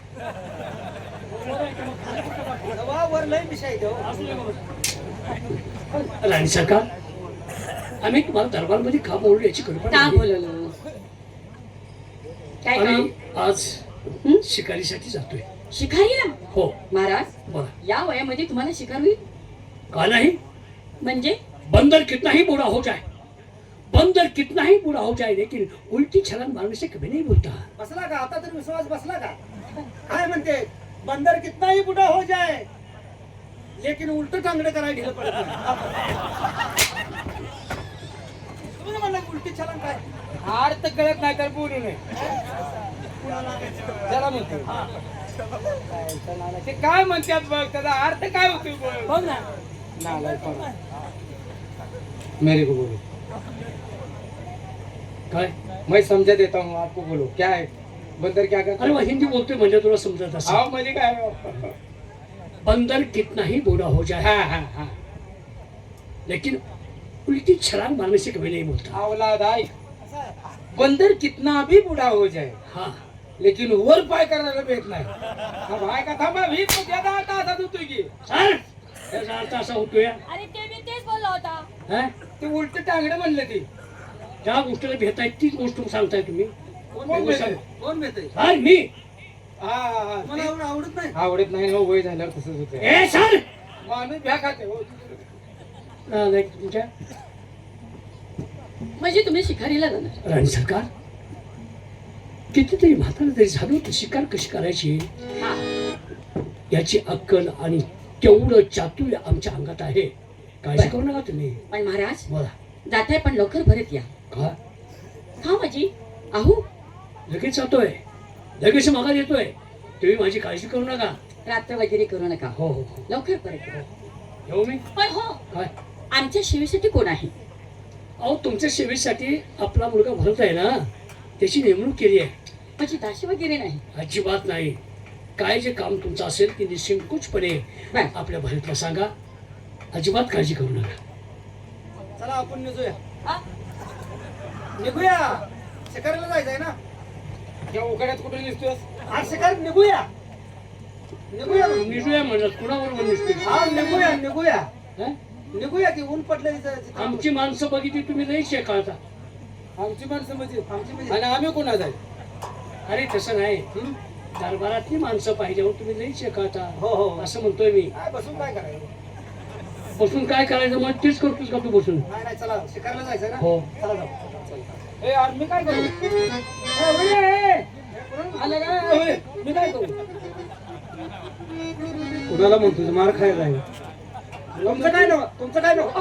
वा वर लय मिशायचं असू दे बाबा. राणी सरकार आम्ही तुम्हाला दरबारमध्ये का बोललो याची कल्पना का नाही. बोलवलं काय आम्ही काम आज शिकारीसाठी जातोय शिकारीला हो महाराज बोला या वयामध्ये तुम्हाला शिकार होईल का नाही म्हणजे बंदर कितना ही बुरा हो जाए बंदर कितना ही बुरा हो जाए लेकिन उल्टी छलांग मारने से कभी नहीं बोलता बसला का आता तर विश्वास बसला का काय म्हणते बंदर कितनाही बुढ़ा हो जाए लेकिन उलट टांगडे करायला ढिलं पडत नाही तुम्ही म्हणलं उलटी छलांग काय अर्थ कळत नाही तर बोलू नये जरा म्हणतो ते काय म्हणतात बघ त्याचा अर्थ काय होतो बघ ना मेरे को बोलो काय मैं समझा देता हूँ आपको बोलो क्या है बंदर क्या करता अरे वा हिंदी बोलतोय म्हणजे तुला समजत असं आओ म्हणजे काय बंदर कितना ही बुरा हो जाए हा हा हा लेकिन उल्टी छलांग मारने से कभी नहीं बोलता औलाद आई बंदर कितना भी बूढ़ा हो जाए हाँ लेकिन वर पाय करायला भेट नाही हा भाई का थांबा भी तो ज्यादा आता असा होतोय की सर त्याचा अर्थ असा होतोय अरे ते मी तेच बोललो होता हा? ते उलट टांगडे म्हणले ते ज्या गोष्टीला भेटाय तीच गोष्ट सांगताय तुम्ही कोण भेटले? कोण भेटय सर मी हा हा हा मला ते एवढं आवडत नाही आवडत नाही हो वय झाल्यावर तसंच होतं ए सर माणूस भ्या खाते हो नाही, तुमच्या म्हणजे तुम्ही शिकारीला जाणार राणी सरकार कितीतरी म्हातारा तरी झालो तर शिकार कशी करायची हा याची अक्कल आणि तेवढं चातुर्य आमच्या अंगात आहे काळजी करू नका तुम्ही पण महाराज बोला जाताय पण लवकर परत या का हा माझी अहो लगेच जातोय लगेच मागा येतोय तुम्ही माझी काळजी करू नका रात्र वगैरे करू नका हो हो हो लवकर परत या येऊ मी पण हो काय आमच्या सेवेसाठी कोण आहे अहो तुमच्या सेवेसाठी आपला मुलगा भरत आहे ना त्याची नेमणूक केली आहे माझी दाशी वगैरे नाही अजिबात नाही काय जे काम तुमचं असेल ते निसंकोचपणे बर. आपल्या भारतला सांगा अजिबात काळजी करू नका चला आपण निघूया हा? निघूया शिकारीला जायचंय ना या उघड्यात कुठे दिसतोस आज शिकार निघूया निघूया निघूया म्हणलं कुणाबरोबर निघते हा निघूया निघूया हं? निघूया की ऊन पडलं आमची माणसं बघितली तुम्ही नाही शेकाळता आमची माणसं म्हणजे आमची म्हणजे आणि आम्ही कोणाच आहे अरे तसं नाही दरबारातली माणसं पाहिजे म्हणून तुम्ही लई शिकवता हो हो असं म्हणतोय मी. काय बसून काय करायचं? बसून काय करायचं मग तेच करतोस का तू बसून? नाही नाही चला शिकायला जायचं ना. हो. चला जाऊ. ए यार मी काय करू आलं काय मी काय करू कुणाला म्हणतो मार खायला आहे तुमचं काय नको तुमचं काय नको.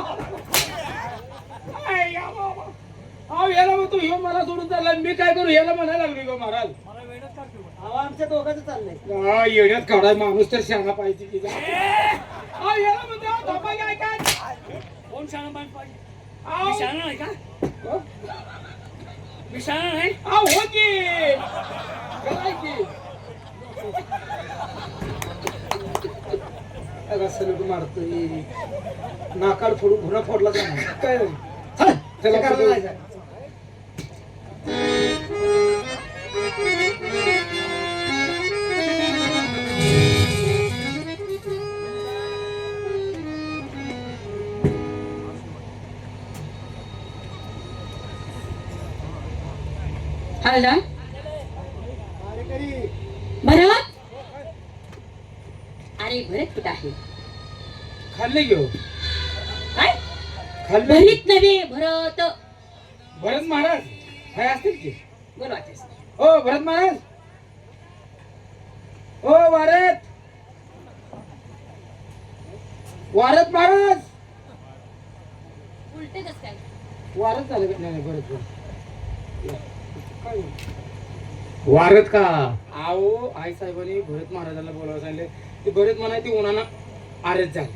अहो याला मग तू ह्यो मला सोडून चालला मी काय करू याला म्हणायला लागलो गो महाराज अहो आमच्या दोघांचं चाललंय. हा, येड्यात काढाय माणूस तर शहाणा पाहिजे की अहो, याला म्हणतो, अहो, थांबा काय काय कोण शाळा बांध पाहिजे? अहो, मी शाळा नाही का? हो? मी शाळा नाही. अहो, हो की काय की सलग मारतोय नाकाड फोडून घुरा फोडला जाणार. काय नाही. चला चला, शिकायला पुढे. जायचं. हॅलो भरत, अरे भरत कुठं आहे? खाल्ले घेऊ काय खाल्ले भरीत नव्हे भरत, भरत महाराज काय असतील की बोलवायचं. हो भरत महाराज हो वारत वारत महाराज उलटे कसं काय? वारत झालं का नाही भरत काय वारत का? आओ आई साहेबांनी भरत महाराजाला बोलावं सांगितले ते भरत म्हणाय ते उन्हानं आरत झाले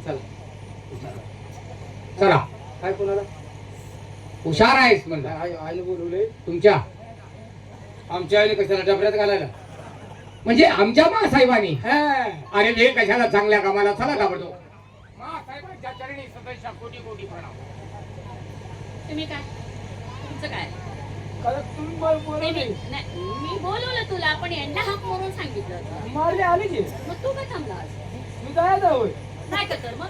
चला चला काय कोणाला हुशार आहेस म्हणलं. आईने बोलवले तुमच्या आमच्या आईने कशाला डबऱ्यात घालायला म्हणजे आमच्या मासाहेबांनी. हा अरे हे कशाला चांगल्या कामाला चला का पडतो. मासाहेबांच्या चरणी सदैव कोटी कोटी प्रणाम. तुम्ही काय तुमचं काय? खरं तुम्ही बोलवले नाही, मी बोलवलं तुला पण यांना हाक मारून सांगितलं होतं. मारले आले की मग तू काय थांबलास? मी जायचं होय काय करतो मग?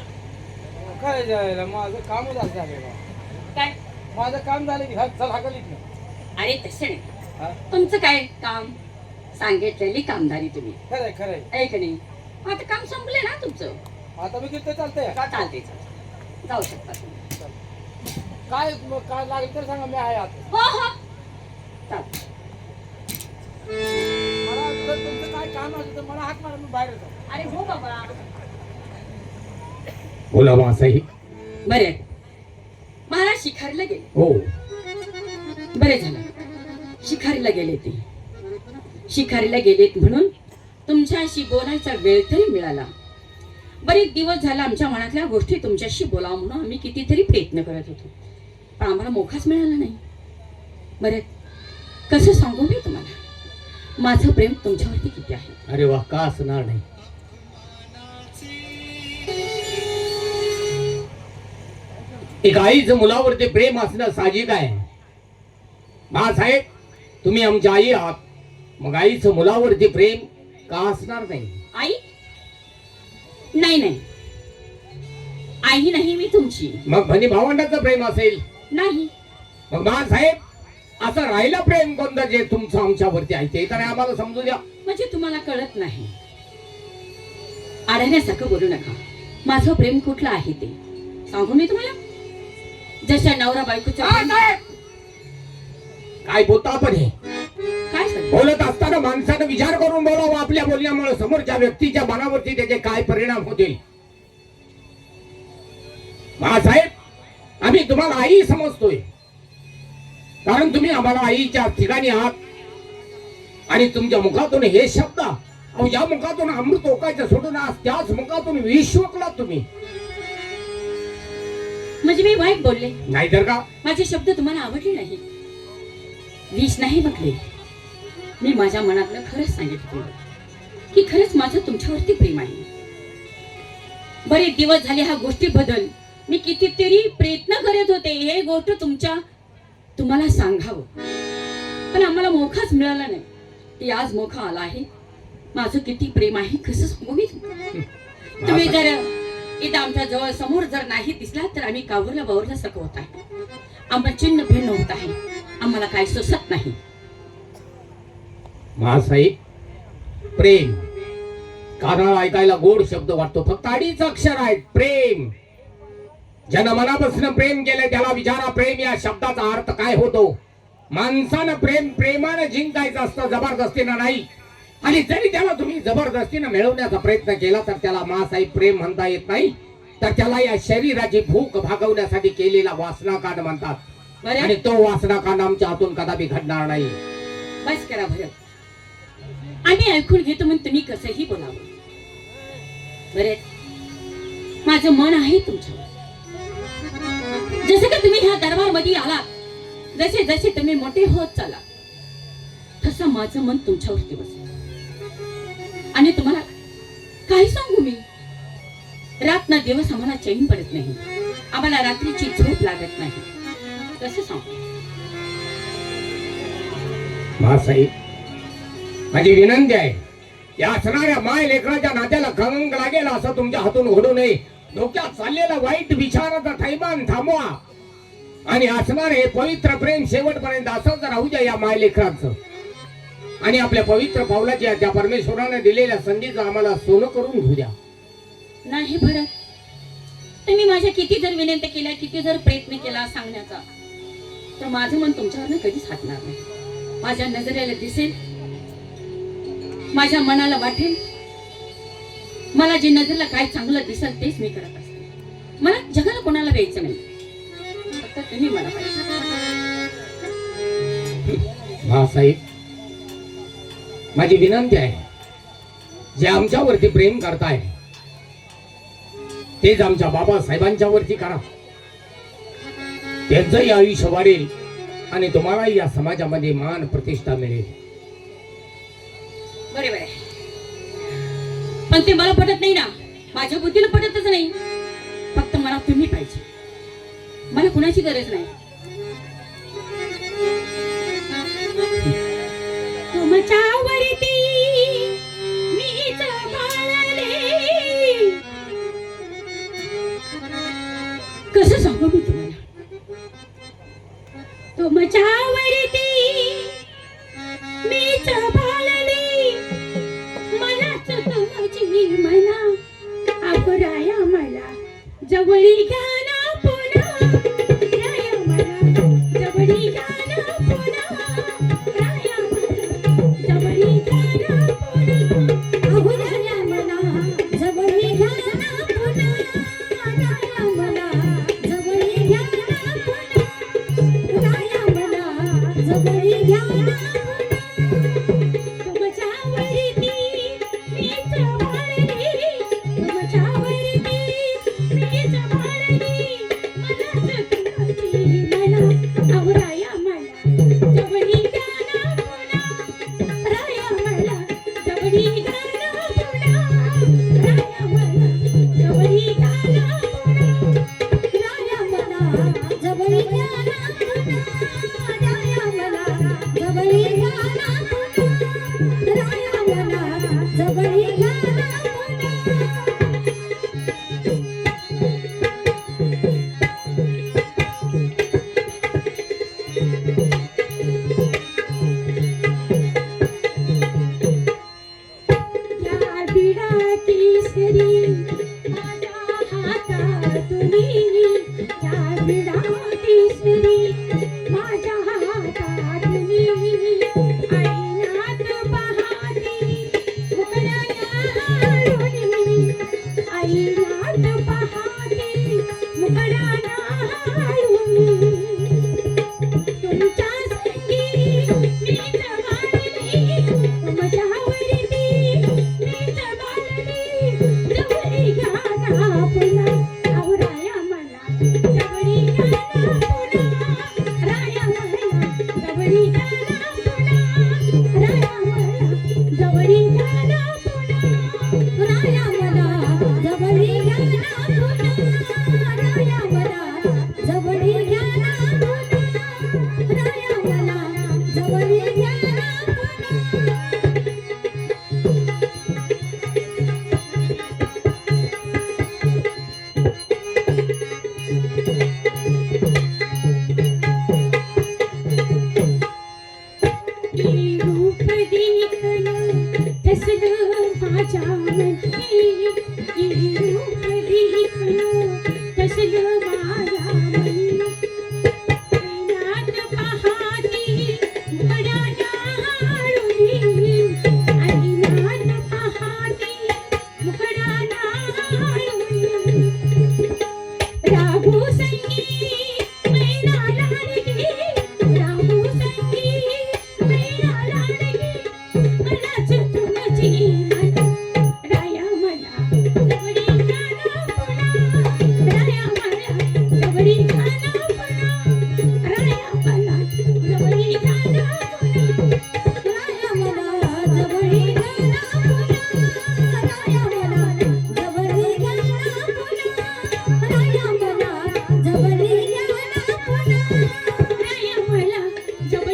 काय जायला माझं कामच असं झालेलं काय? माझं काम झालं की चल हाकलीत ना अरे तसं नाही, हा? तुमचं काय काम? सांगितलेली कामदारी तुम्ही खरंय खरंय ऐक नाही. आता काम संपले ना तुमचं? आता मी किती चालतंय चालते जाऊ शकता तुम्ही. काय काय लागेल तर सांगा मी आहे आता हो हो चालतं. मला जर तुमचं काय काम असेल तर मला हाक मारा मी बाहेर जाऊ अरे हो बाबा. बोला मासाहेब. बरे महाराज शिखारीला गेले. हो बरे झालं शिखारीला गेले ते. शिखारीला गेलेत म्हणून तुमच्याशी बोलायचा वेळ तरी मिळाला. बरेच दिवस झाला आमच्या मनातल्या गोष्टी तुमच्याशी बोलावं म्हणून आम्ही कितीतरी प्रयत्न करत होतो पण आम्हाला मोखाच मिळाला नाही. बरे कसं सांगू मी तुम्हाला माझं प्रेम तुमच्यावरती किती आहे. अरे वा, का असणार नाही. एक आईचं मुलावरती प्रेम असणं साहजिक आहे. बाळासाहेब तुम्ही आमच्या आई आहात, मग आईचं मुलावरती प्रेम का असणार नाही? आई नाही नाही आई नाही मी तुमची मग भनी भावंडाचं प्रेम असेल. नाही. मग बाळासाहेब असं राहिलं प्रेम कोणतं जे तुमचं आमच्यावरती आहे ते तर आम्हाला समजू द्या. म्हणजे तुम्हाला कळत नाही. अडण्यासारखं बोलू नका. माझं प्रेम कुठलं आहे ते सांगू मी तुम्हाला. जशा नवरा बायकोचं प्रेम- बाळासाहेब! काय बोलता आपण हे? काय सर? बोलत असताना माणसानं विचार करून बोलावं. आपल्या बोलण्यामुळे समोरच्या व्यक्तीच्या मनावरती त्याचे काय परिणाम होतील. बाळासाहेब आम्ही तुम्हाला आई समजतोय कारण तुम्ही आम्हाला आईच्या ठिकाणी आहात आणि तुमच्या मुखातून हे शब्द अहो या मुखातून अमृत ओकायचं सोडून आज त्याच मुखातून विष ओकलात तुम्ही. म्हणजे मी वाईट बोलले? नाहीतर का? माझे शब्द तुम्हाला आवडले नाही. विष नाही म्हटले. मी माझ्या मनातलं खरंच सांगितलं तुम्हाला की खरंच माझं तुमच्यावरती प्रेम आहे. बरेच दिवस झाले ह्या गोष्टी बदल मी कितीतरी प्रयत्न करत होते हे गोष्ट तुम्हाला सांगावं पण आम्हाला मोखाच मिळाला नाही. की आज मोखा आला आहे. माझं किती प्रेम आहे कसं सांगू मी तुम्ही जर इथं आमच्या जवळ समोर जर नाही दिसला तर आम्ही कावरला बावरला सारखं होत आहे. आम्हाला चिन्ह भिन्न होत आहे. आम्हाला काय सुचत नाही. महासाहेब प्रेम कानाला ऐकायला गोड शब्द वाटतो, फक्त अडीच अक्षर आहेत प्रेम. ज्यानं मनापासून प्रेम केलं त्याला विचारा प्रेम या शब्दाचा अर्थ काय होतो. माणसानं प्रेमानं जिंकायचं असतं, जबरदस्तीनं नाही. आणि जरी त्याला तुम्ही जबरदस्तीनं मिळवण्याचा प्रयत्न केला तर त्याला मासाहेब प्रेम म्हणता येत नाही, तर त्याला या शरीराची भूक भागवण्यासाठी केलेला वासनाकांड म्हणतात. बरं आणि तो वासनाकांड आमच्या हातून कदापि घडणार नाही. बस करा भरत, आम्ही ऐकून घेतो म्हणून तुम्ही कसंही बोलावं. बरे माझं मन आहे तुमच्यावर. जसं की तुम्ही ह्या दरबार मध्ये आलात, जसे जसे तुम्ही मोठे होत चाला तसं माझं मन तुमच्यावरती बसलं. आणि तुम्हाला काय सांगू मी, रात ना दिवस आम्हाला चैन पडत नाही, आम्हाला रात्रीची झोप लागत नाही. कसं सांगू महासाहेब माझी विनंती आहे, या असणाऱ्या माय लेकराच्या नात्याला खंग लागेल असं तुमच्या हातून घडू नये. डोक्यात चाललेला वाईट विचाराचा थैमान थांबवा आणि असणार हे पवित्र प्रेम शेवटपर्यंत असंच राहू द्या या माय लेकरांचं. आणि आपल्या पवित्र पावलाची त्या परमेश्वराने दिलेल्या संधीचं आम्हाला सोनं करून घेऊ द्या. नाही भरत, तुम्ही माझ्या किती जर विनंती केल्या, किती जर प्रयत्न केला सांगण्याचा, तर माझं मन तुमच्यावर कधीच हटणार नाही. माझ्या नजरेला दिसेल, माझ्या मनाला वाटेल, मला जे नजरेला काय चांगलं दिसेल तेच मी करत असते. मला जगाला कोणाला द्यायचं नाही, फक्त तुम्ही मला पाहिजे. महासाहेब माझी विनंती आहे, जे आमच्यावरती प्रेम करताय तेच आमच्या बाबासाहेबांच्या वरती करा. त्यांचंही आयुष्य वाढेल आणि तुम्हालाही या समाजामध्ये मान प्रतिष्ठा मिळेल. बरोबर आहे, पण ते मला पटत नाही ना, माझ्या बुद्धीला पटतच नाही. फक्त मला तुम्ही पाहिजे, मला कुणाची गरज नाही. तुमच्यावरती मीच बाळले, कसं सांगू मी तुम्हाला. तुमच्यावरती मीच बाळले, मलाच तुमची म्हणा अपुराया, मला जवळी घ्या ना पुन्हा राया, मला जवळी घ्या ना पुन्हा राया, मला जवळी घ्या ना पुन्हा अपुराया, मला जवळी घ्या ना पुन्हा राया, मला जवळी घ्या ना पुन्हा राया, मला जवळी घ्या ना तुमच्या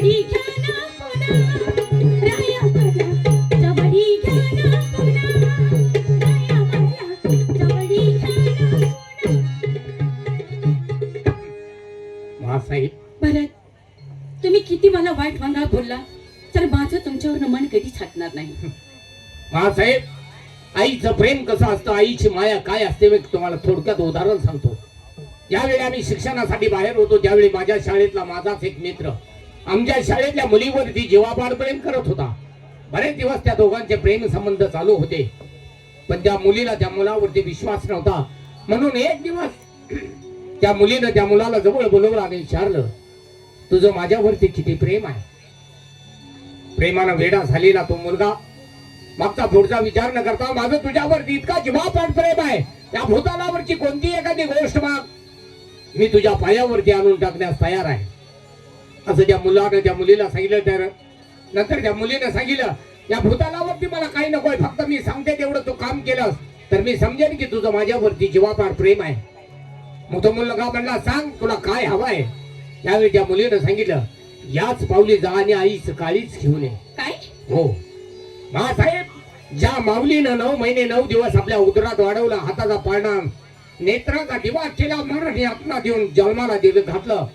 जबडी घ्या ना पुन्हा राया आपला जबडी घ्या ना पुन्हा राया आपला जबडी घ्या ना पुन्हा. महासाहेब भरत, तुम्ही किती मला वाईट वांगा बोलला तर माझं तुमच्यावर मन कधीच हटणार नाही. महासाहेब, आईचं प्रेम कसं असतं, आईची माया काय असते मी तुम्हाला थोडक्यात उदाहरण सांगतो. ज्यावेळी आम्ही शिक्षणासाठी बाहेर होतो त्यावेळी माझ्या शाळेतला माझाच एक मित्र आमच्या शाळेतल्या मुलीवरती जीवापाड प्रेम करत होता. बरेच दिवस त्या दोघांचे प्रेम संबंध चालू होते, पण त्या मुलीला त्या मुलावरती विश्वास नव्हता. म्हणून एक दिवस त्या मुलीनं त्या मुलाला जवळ बोलवलं आणि विचारलं, तुझं माझ्यावरती किती प्रेम आहे? प्रेमानं वेडा झालेला तो मुलगा मागचा पुढचा विचार न करता, माझं तुझ्यावरती इतका जीवापाड प्रेम आहे, त्या भूतालावरची कोणती एखादी गोष्ट माग, मी तुझ्या पायावरती आणून टाकण्यास तयार आहे, असं त्या मुलानं त्या मुलीला सांगितलं. तर नंतर त्या मुलीनं सांगितलं, या भूतालावरती मला काही नकोय, फक्त मी सांगते तेवढं तू काम केलंस तर मी समजेन की तुझं माझ्यावरती जीवापाड प्रेम आहे. मग तो मुलगा म्हणला, सांग तुला काय हवंय? त्यावेळी त्या मुलीनं सांगितलं, याच पावली जा आणि आईच काळीच घेऊन ये. काय? हो महासाहेब, ज्या माऊलीनं 9 महिने 9 दिवस आपल्या उदरात वाढवला, हाताचा पाळणा नेत्राचा दिवा केला, मरण आपला देऊन जन्माला दिलं घातलं,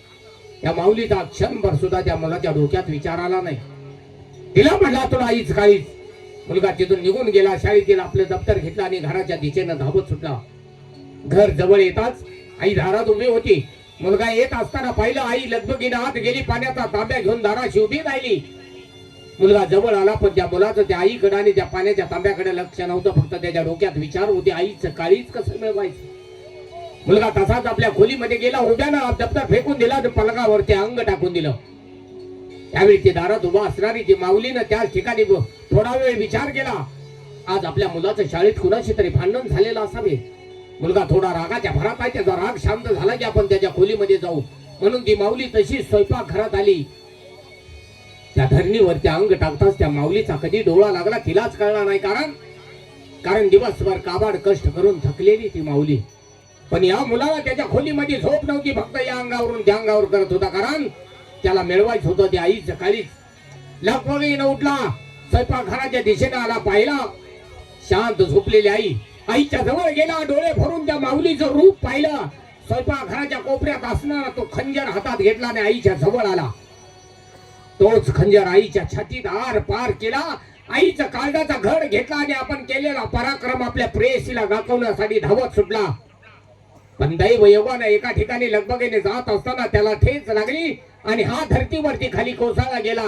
त्या माऊलीचा क्षणभर सुद्धा त्या मुलाच्या डोक्यात विचार आला नाही. तिला म्हणला, तुला आईच काळीच. मुलगा तिथून निघून गेला. शाळेतील आपलं दप्तर घेतलं आणि घराच्या दिशेनं धावत सुटला. घर जवळ येताच आई दारात उभी होती. मुलगा येत असताना पाहिलं, आई लगबगीनं आत गेली, पाण्याचा तांब्या घेऊन दाराशी उभी राहिली. मुलगा जवळ आला, पण त्या मुलाचं त्या आईकडे आणि त्या पाण्याच्या तांब्याकडे लक्ष नव्हतं, फक्त त्याच्या डोक्यात विचार होते, आईचं काळीच कसं मिळवायचं. मुलगा तसाच आपल्या खोलीमध्ये गेला, उभ्यानं दप्तर फेकून दिला आणि पलंगावरती अंग टाकून दिलं. त्यावेळी ते दारात उभा असणारी ती माऊलीनं त्याच ठिकाणी थोडा वेळ विचार केला, आज आपल्या मुलाचं शाळेत कुणाशी तरी भांडण झालेलं असावे. मुलगा थोडा रागाच्या भरात आहे, त्याचा राग शांत झाला की आपण त्याच्या खोलीमध्ये जाऊ, म्हणून ती माऊली तशी स्वयंपाक घरात आली. त्या धरणीवरती अंग टाकताच त्या माऊलीचा कधी डोळा लागला तिलाच कळला नाही, कारण दिवसभर काबाड कष्ट करून थकलेली ती माऊली. पण या मुलाला त्याच्या खोलीमध्ये झोप नव्हती, फक्त या अंगावरून त्या अंगावर करत होता, कारण त्याला मिळवायचं होतं ते आईचं काळीच. लगबगीनं उठला, स्वयंपाकघराच्या दिशेनं आला, पाहिला शांत झोपलेली आई. आईच्या जवळ गेला, डोळे भरून त्या माऊलीचं रूप पाहिलं. स्वयंपाकघराच्या कोपऱ्यात असणारा तो खंजर हातात घेतला आणि आईच्या जवळ आला. तोच खंजर आईच्या छातीत आर पार केला. आईचं काळजाचा घड घेतला आणि आपण केलेला पराक्रम आपल्या प्रेयसीला दाखवण्यासाठी धावत सुटला. पण दैव योगाने एका ठिकाणी लगबगीने जात असताना त्याला ठेच लागली आणि हा धरतीवरती खाली कोसळला गेला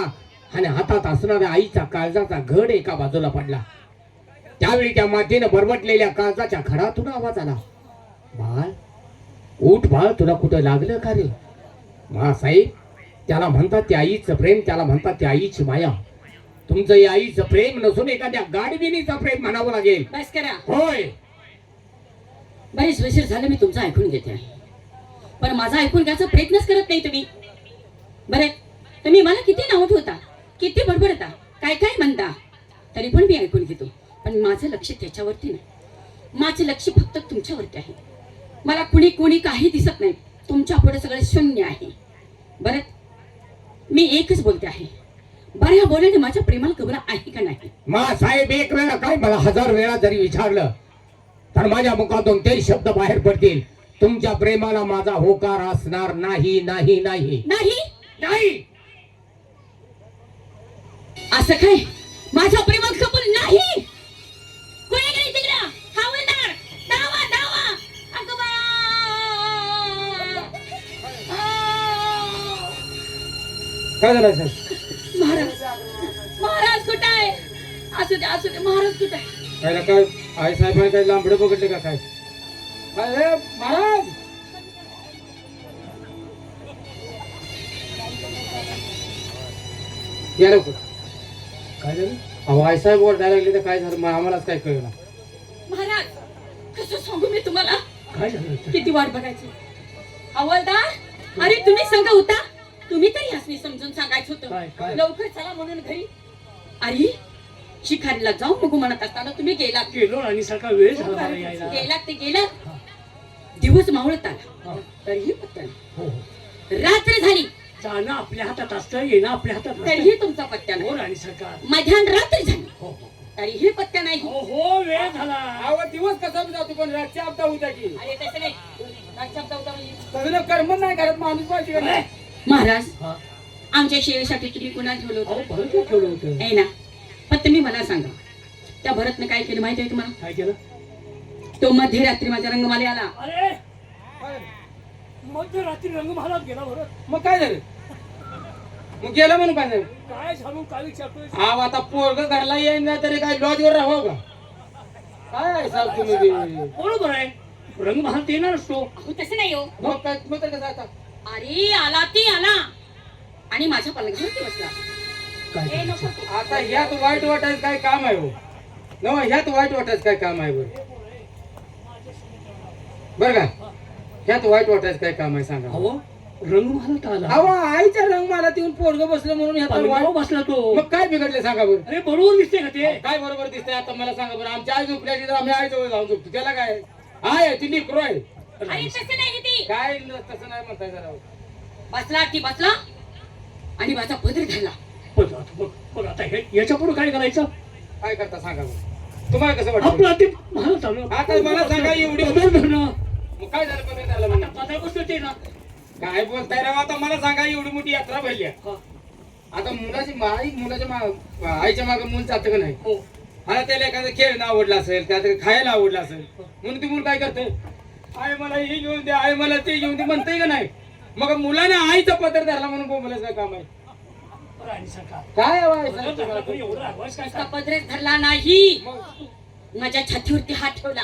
आणि हातात असणाऱ्या आईचा काळजाचा घड एका बाजूला पडला. त्यावेळी त्या मातीनं बरबटलेल्या काळजाच्या घडातून आवाज आला, बाळ उठ बाळ, तुला कुठं लागलं का रे? महासाहेब, त्याला म्हणतात त्या आईचं प्रेम, त्याला म्हणतात त्या आईची माया. तुमचं या आईचं प्रेम नसून एखाद्या गाडविणीचं प्रेम म्हणावं लागेल. बस करा. होय, बरेच वर्ष झालं मी तुमचं ऐकून घेते आहे, पण माझा ऐकून घ्यायचा प्रयत्नच करत नाही तुम्ही. बरं, तुम्ही मला किती नाव ठेवता, किती बडबडता, काय काय म्हणता, तरी पण मी ऐकून घेतो. पण माझं लक्ष त्याच्यावरती नाही, माझं लक्ष फक्त तुमच्यावरती आहे. मला कुणी काही दिसत नाही, तुमच्या पुढे सगळं शून्य आहे. बरं, मी एकच बोलते आहे, बरं ह्या बोलण्याने माझ्या प्रेमाला कबरा आहे का नाही? महासाहेब, एक वेळा काय मला 1000 वेळा जरी विचारलं तर माझ्या मुखातून ते शब्द बाहेर पडतील, तुमच्या प्रेमाला माझा होकार असणार नाही नाही नाही नाही नाही. असं काय माझ्या प्रेमात कबूल नाही? कोणी गेली तिकडं? हवालदार, धावा धावा. अगं बाया. काय झालं सर? महाराज, महाराज कुठं आहे? असू दे महाराज कुठं आहे? काय काय आई साहेबांनी काही लांबडे पकडले का काय? अरे महाराज, या लवकर. काय झालं? अहो आई साहेब वर द्यायला लागले तर काय झालं, मग आम्हालाच काय कळलं. महाराज, कसं सांगू मी तुम्हाला, काय झालं? किती वाट बघायची. हवालदार, अरे तुम्ही सांगा होता, तुम्ही तरी यासनी समजून सांगायचं काय, होतं, काय? लवकर चला म्हणून घरी. अरे शिकारीला जाऊ नको म्हणत असताना तुम्ही गेलात. गेलो आणि सकाळ वेळ झाला मला यायला. गेलात दिवस मावळत आला, तरीही पत्ता नाही. हो, रात्र झाली, जाणं आपल्या हातात असतं, येणं आपल्या हातात नसतं. तरीही तुमचा पत्त्या हो नाही. राणी सरकार. मध्यान रात्री झाली हो हो तरीही पत्त्या नाही. हो हो वेळ झाला. अहो दिवस कसा बी जातो पण रातची आपदा होत्या की अरे तसं नाही. रातच्या अपदा होता म्हणजे. सगळं कर्म नाही करत माणूस पाहिजे का नाही? महाराज हा. आमच्या सेवेसाठी तुम्ही कुणा ठेवलं अहो होतं? भरत ठेवलं होतं. आहे ना. पण तुम्ही मला सांगा त्या भरतने काय केलं माहिती आहे तुम्हाला? काय केलं? तो मध्यरात्री माझ्या रंगमाली आला. अरे काय? मध्यरात्री रंगमहालात गेला भरत. मग काय झालं? मग गेलं म्हणून काय झालं? काय झालं काय विचारतोय? हा आता पोरग घरला येईन ना तरी काय लॉजवर राहावं का? काय साहेब तुम्ही बी? बरोबर आहे, रंगमहाल येणार असतो. अहो तसं नाही हो. मग काय मग तर कसं आता? अरे आला ती आला आणि माझ्या पलंगावरती बसला. काय ए, नको. आता ह्यात वाईट वाटायचं काय काम आहे हो? नव ह्यात वाईट वाटायचं काय काम आहे बरं का? ह्यात वाईट वाटायचं काय काम आहे सांगा? अहो रंगमहालात आला. अहो आईच्या रंग मला येऊन पोरग बसलं म्हणून ह्यात पलंगावर वाईट. बसला तो. मग काय बिघडले सांगा बरं? अरे बरोबर दिसते का ते? काय बरोबर दिसतंय आता मला सांगा बरं? आमच्या आई झोपल्याची तर आम्ही आईजवळ जाऊन झोपतो, त्याला काय आहे? ती लेकरू आहे. अरे तसं नाही ती. काय तसं नाही म्हणताय जरा. बसला ती बसला आणि माझा पदर धरला. बघ आता हे याच्या पुढे काय करायचं? काय करता सांगा बरं? तुम्हाला कसं वाटतं? आपलं ते महाल चालू. आता मला सांगा एवढी- पदर धरणं. मग काय झालं पदर झालं म्हणून? पदर बसलं ते ना. काय बोलताय राव? आता मला सांगा एवढी मोठी यात्रा भरली आहे. हा. आता मुलाच्या आईच्या मागे मूल जातं का नाही? हो. आता त्याला एखादा खेळणं आवडला असेल, त्याला खायला आवडला असेल, म्हणून ती मूल काय करते? आई मला हे घेऊन दे, आई मला ते घेऊन दे म्हणते का नाही? मग मुलाने आईचा पदर धरला म्हणून बोंबलायचं काय काम आहे? राणी सरकार. काय आहे पदर बाई? धरला पण एवढा आवाज काय नुसता पदरच धरला नाही, मग माझ्या छातीवरती हात ठेवला.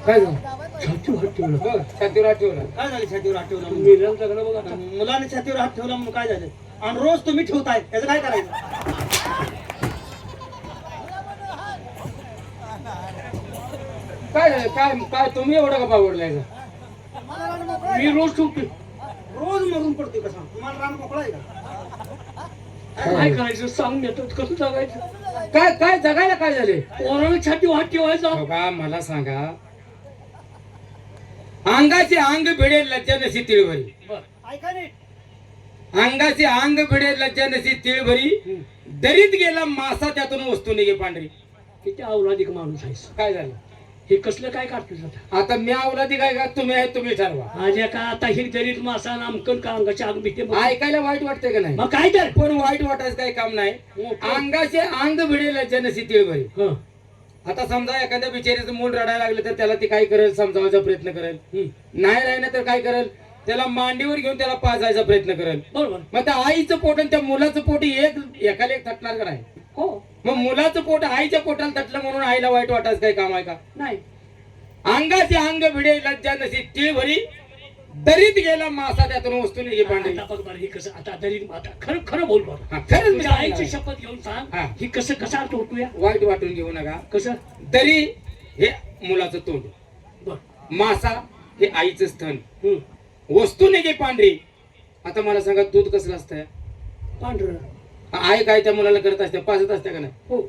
काय झालं? छातीवर हात ठेवला. बघ, छातीवर हात ठेवला. काय झालं छातीवर हात ठेवला म्हणून? मिरान जगणं बघ आता. मुलाने छातीवर हात ठेवला म्हणून काय झालं? आणि रोज तुम्ही ठेवताय याचं काय करायचं? काय झालं? काय काय तुम्ही एवढं का बावडलाय? मी रोज ठेवतोय. रोज मरून पडतोय कसा? तुम्हाला रान मोकळा आहे का? काय करायचं सांग मी आता कसं जगायचं? काय काय जगायला काय झाले? पोराला छातीवर हात ठेवायचा. बघा मला सांगा, अंगाचे अंग भिडे लज्जा नशी तिळभरी. ऐका नीट. अंगाचे अंग भिडे लज्जा नशी तिळभरी, दरीत गेला मासा त्यातून वस्तू निघे पांढरी. किती अवलादिक माणूस आहेस. काय झालं? हे कसलं काय काढतोस आता? आता मी आवलादी काय का तुम्ही आहे, तुम्ही ठरवा. माझ्या का आता हे जरीत मासा नामकन का अंगाच्या आग भीते बघ. ऐकायला वाईट वाटतंय का नाही? मग काय तर पण वाईट वाटायचं काही काम नाही. अंगाचे अंग भिडे लज्जा नशी तिळभरी. हं. आता समजा एखाद्या बिचारीचं मूल रडायला लागलं तर त्याला ती काय करेल? समजावायचा प्रयत्न करेल. नाही राहिलं तर काय करेल? त्याला मांडीवर घेऊन त्याला पाजायचा प्रयत्न करेल. बरोबर. मग त्या आईचं पोट आणि त्या मुलाचं पोट एकाला एक थटणार का नाही? हो. मग मुलाचं पोट आईच्या पोटाला तटलं म्हणून आईला वाईट वाटायचं काही काम आहे का? नाही. अंगाचे अंग भिडे लज्जा नशी तिळभरी, दरीत गेला मासा त्यातून वस्तू निघे पांढरी. आता बघ बरं हे कसं आता तरी आता खरं खरं बोल बरं. हा, खरंच मी तुझ्या आईची सांगणार. शपथ घेऊन सांग हा. ही कसं कसं अर्थ होतो या वाईट वाटून घेऊ नका. कसं? दरी हे मुलाचं तोंड, बर. मासा हे आईचं स्तन, हं. वस्तू निघे पांढरी. आता मला सांगा दूध कसलं असतंय? पांढरं. आई काय त्या मुलाला करत असते? पाजत असते का नाही? हो.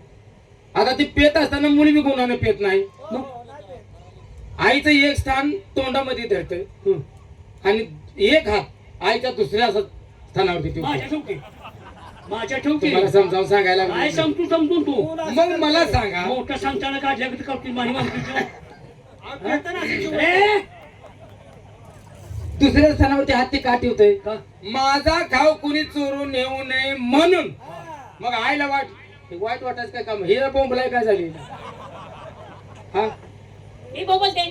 आता ती पेत असताना मुली बी गुणाने पेत नाही. मग आईचं एक स्थान तोंडामध्ये धरतं हं. आणि एक हात आईच्या दुसऱ्या स्थानावरती ठेवतो. माझ्या ठेवते माझ्या ठेवते तुम्हाला समजावून सांगायला काय लागलं. सांगतो समजून तू मग मला सांगा, मोठं सांगताना काढल्या की करतील माझी माणूस पेताना असं जीव- दुसऱ्या स्थानावरती हात ते का ठेवतोय? का? माझा खाव कुणी चोरून नेऊ नये म्हणून. मग आईला वाईट वाटायचं काय काम? हे बोंबलाय काय झाली? हा मी बोलते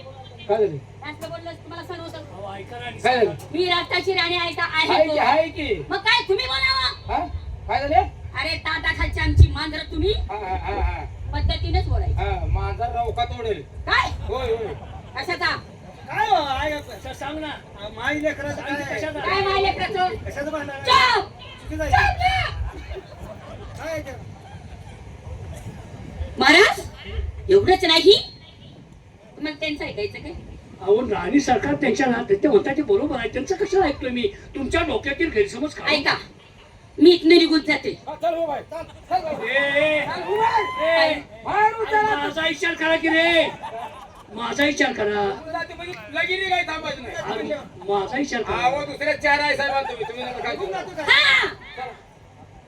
काय झाली? असं बोललं तुम्हाला सण होतं. अहो, ऐका ना. काय झालं? मी राष्ट्राची राणी ऐका हाय आहे की तो. हाय की मग काय तुम्ही बोलावा? हा काय झाले? अरे ताटाखालची आमची मांजर तुम्ही हा हा हा हा पद्धतीनेच बोलायचं. हा माझा रवका तोडेल. काय होय होय. कशाचा? काय हो, आहे का? कसं सांग ना. माई लेकराचं काय आहे? कशाचा? काय मायले प्रचो? कशाचं भांडण आहे? चुप! चुकीचं आहे. काय आहे ते? महाराज एवढंच नाही मग त्यांचं ऐकायचं काय? अहो राणी सरकार त्यांच्या ते म्हणतात ते बरोबर आहे त्यांचं कसं ऐकतोय मी तुमच्या डोक्यातील गैरसमज काय ऐका मी इथनं निघून जाते. हा, चल हो बाई, चल, चल बाई. ए, चल, हो बाई. ए, बाहेर उतर. माझा इशारा करा की रे माझा विचार करा. जाते म्हणजे लगीन काही थांबायचं नाही. अरे, माझा विचार करा. अहो दुसऱ्या 4 आहे साहेब तुम्ही नका काय करू. हा!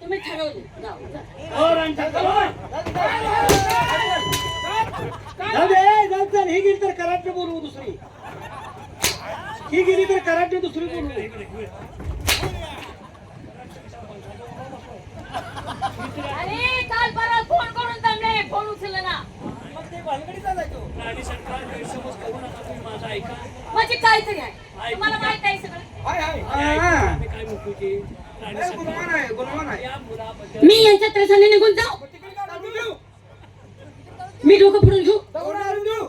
तुम्ही ठरवलं जाऊ, जा. हो, रणछोड, जाऊ दे, जाऊ दे. ही गेली तर कराटे बोलवू दुसरी. ही गेली तर कराटे दुसरी बोलवू. अरे काल परवा फोन करून जमले फोन उचलला ना. मग ते भानगडी चालायचो. राणी सरकार गैरसमज करू नका, तुम्ही माझा ऐका. म्हणजे काहीतरी आहे तुम्हाला माहित आहे सगळं. हाय हाय हा. मी काय म्हणतो की राणी ए, सरकार गुणवान आहे गुणवान आहे. या मुलाबद्दल मी यांच्या त्रसाने निघून जाऊ. तिकडे का दारू देऊ? मी डोकं फोडून घेऊ. दारू देऊ?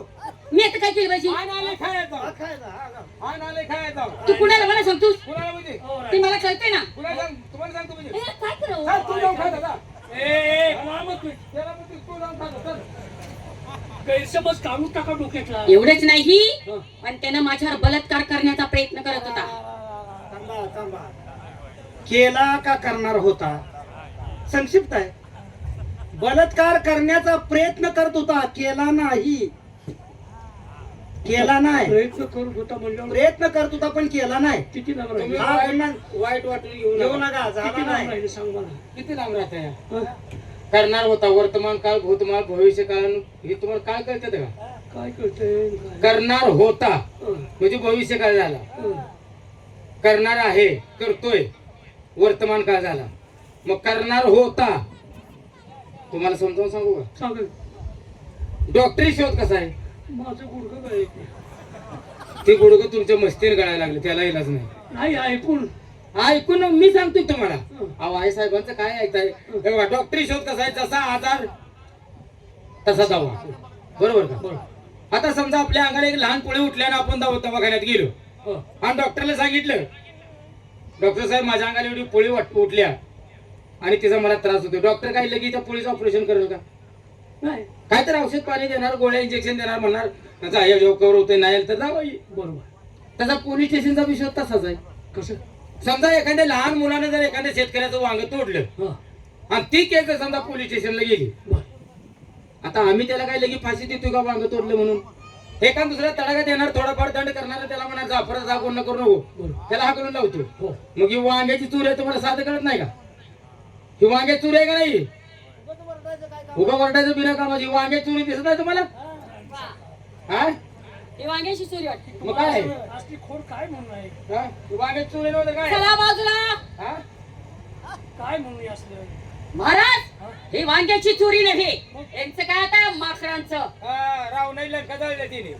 मी आता काय केलं पाहिजे. हा नाले खायचं. हा, खायला, हा, हा. हा नाले खायचं. तू कुणाला मला सांगतोस कुणाला म्हणजे? हो, ते मला कळते ना. कुणाला सांग? तुम्हाला सांगतो म्हणजे. ए, काय करावं. चल, तू जाऊन खा दादा. ए, मामा, तू त्याला म्हणते, तू जाऊन खा दादा. चल. गैरसमज काढून टाका डोक्यातला. एवढंच नाही हं. पण त्यानं माझ्यावर बलात्कार करण्याचा प्रयत्न करत होता. थांबा, थांबा. केला का करणार होता संक्षिप्त आहे. बलात्कार करण्याचा प्रयत्न करत होता, केला नाही. केला नाही. प्रयत्न करत होता म्हणल्यावर प्रयत्न करत होता पण केला नाही. किती लांब तुम्ही राहिले? हा, वाईट- गुन्हा- वाईट वाटून घेऊ येऊ नका. नका, झाला किती लांब नाही. राहिले सांग मला. किती लांब राहते हं? करणार होता वर्तमान काळ भूतकाळ भविष्य काळ हे तुम्हाला काय कळतं का? काय कळतंय काय? करणार होता हं, म्हणजे भविष्य काळ झाला. हं. करणार आहे करतोय वर्तमान काळ झाला. मग करणार होता तुम्हाला समजावून सांगू का? सांग. डॉक्टरी शोध कसा आहे? माझं गुडघं काय ते गुडघं तुमच्या मस्तीने गळायला लागले त्याला इलाज नाही. नाही ऐकून. ऐकून मी सांगतोय तुम्हाला. हं. अहो आई साहेबांचं काय ऐकताय? हे बघा डॉक्टरी शोध कसा आहे? जसा आजार तसा दवा. बरोबर का? बरं. आता समजा आपल्या अंगाला एक लहान पुळे उठल्याने आपण दवाखान्यात गेलो हं. आणि डॉक्टरला सांगितलं डॉक्टर साहेब माझ्या अंगाला एवढी पोळी उठल्या आणि तिचा मला त्रास होतो. डॉक्टर काय लगेच त्या पोळीचं ऑपरेशन करेल का? नाही. काय तर औषध पाणी देणार गोळ्या इंजेक्शन देणार म्हणणार त्याचा हे जेव्हा कवर होतोय नाही तर जावं. बरोबर. त्याचा पोलीस स्टेशनचा विषय तसाच आहे. कसं? समजा एखाद्या लहान मुलाने जर एखाद्या शेतकऱ्याचं वांग तोडलं हं. आणि ती केस जर समजा पोलीस स्टेशनला गेली बरं. आता आम्ही त्याला काय लगेच फाशी देतोय का वांग तोडलं म्हणून? एका दुसऱ्या तडाखा देणार थोडाफार दंड करणार त्याला म्हणणार जा परत जा कोण न करू नको बरोबर. त्याला हाकलून लावतो. हो. मग ही वांग्याची चूर आहे तुम्हाला साधं कळत नाही का? ही वांग्याची चूर आहे का नाही? उभा वरडायचं बिना कामाची वांग्याची चुरी दिसत नाही तुम्हाला? हा हे वांग्याची चोरी वाटते. मग काय असली खोड काय म्हणून आहे? हा? वांग्याची चुरी नव्हतं काय? चला बाजूला. हा? काय म्हणून असलं? महाराज हे वांग्याची चोरी नव्हे यांचं काय आता माकडांचं. हा, राव नाही लंका जाळलं तिने.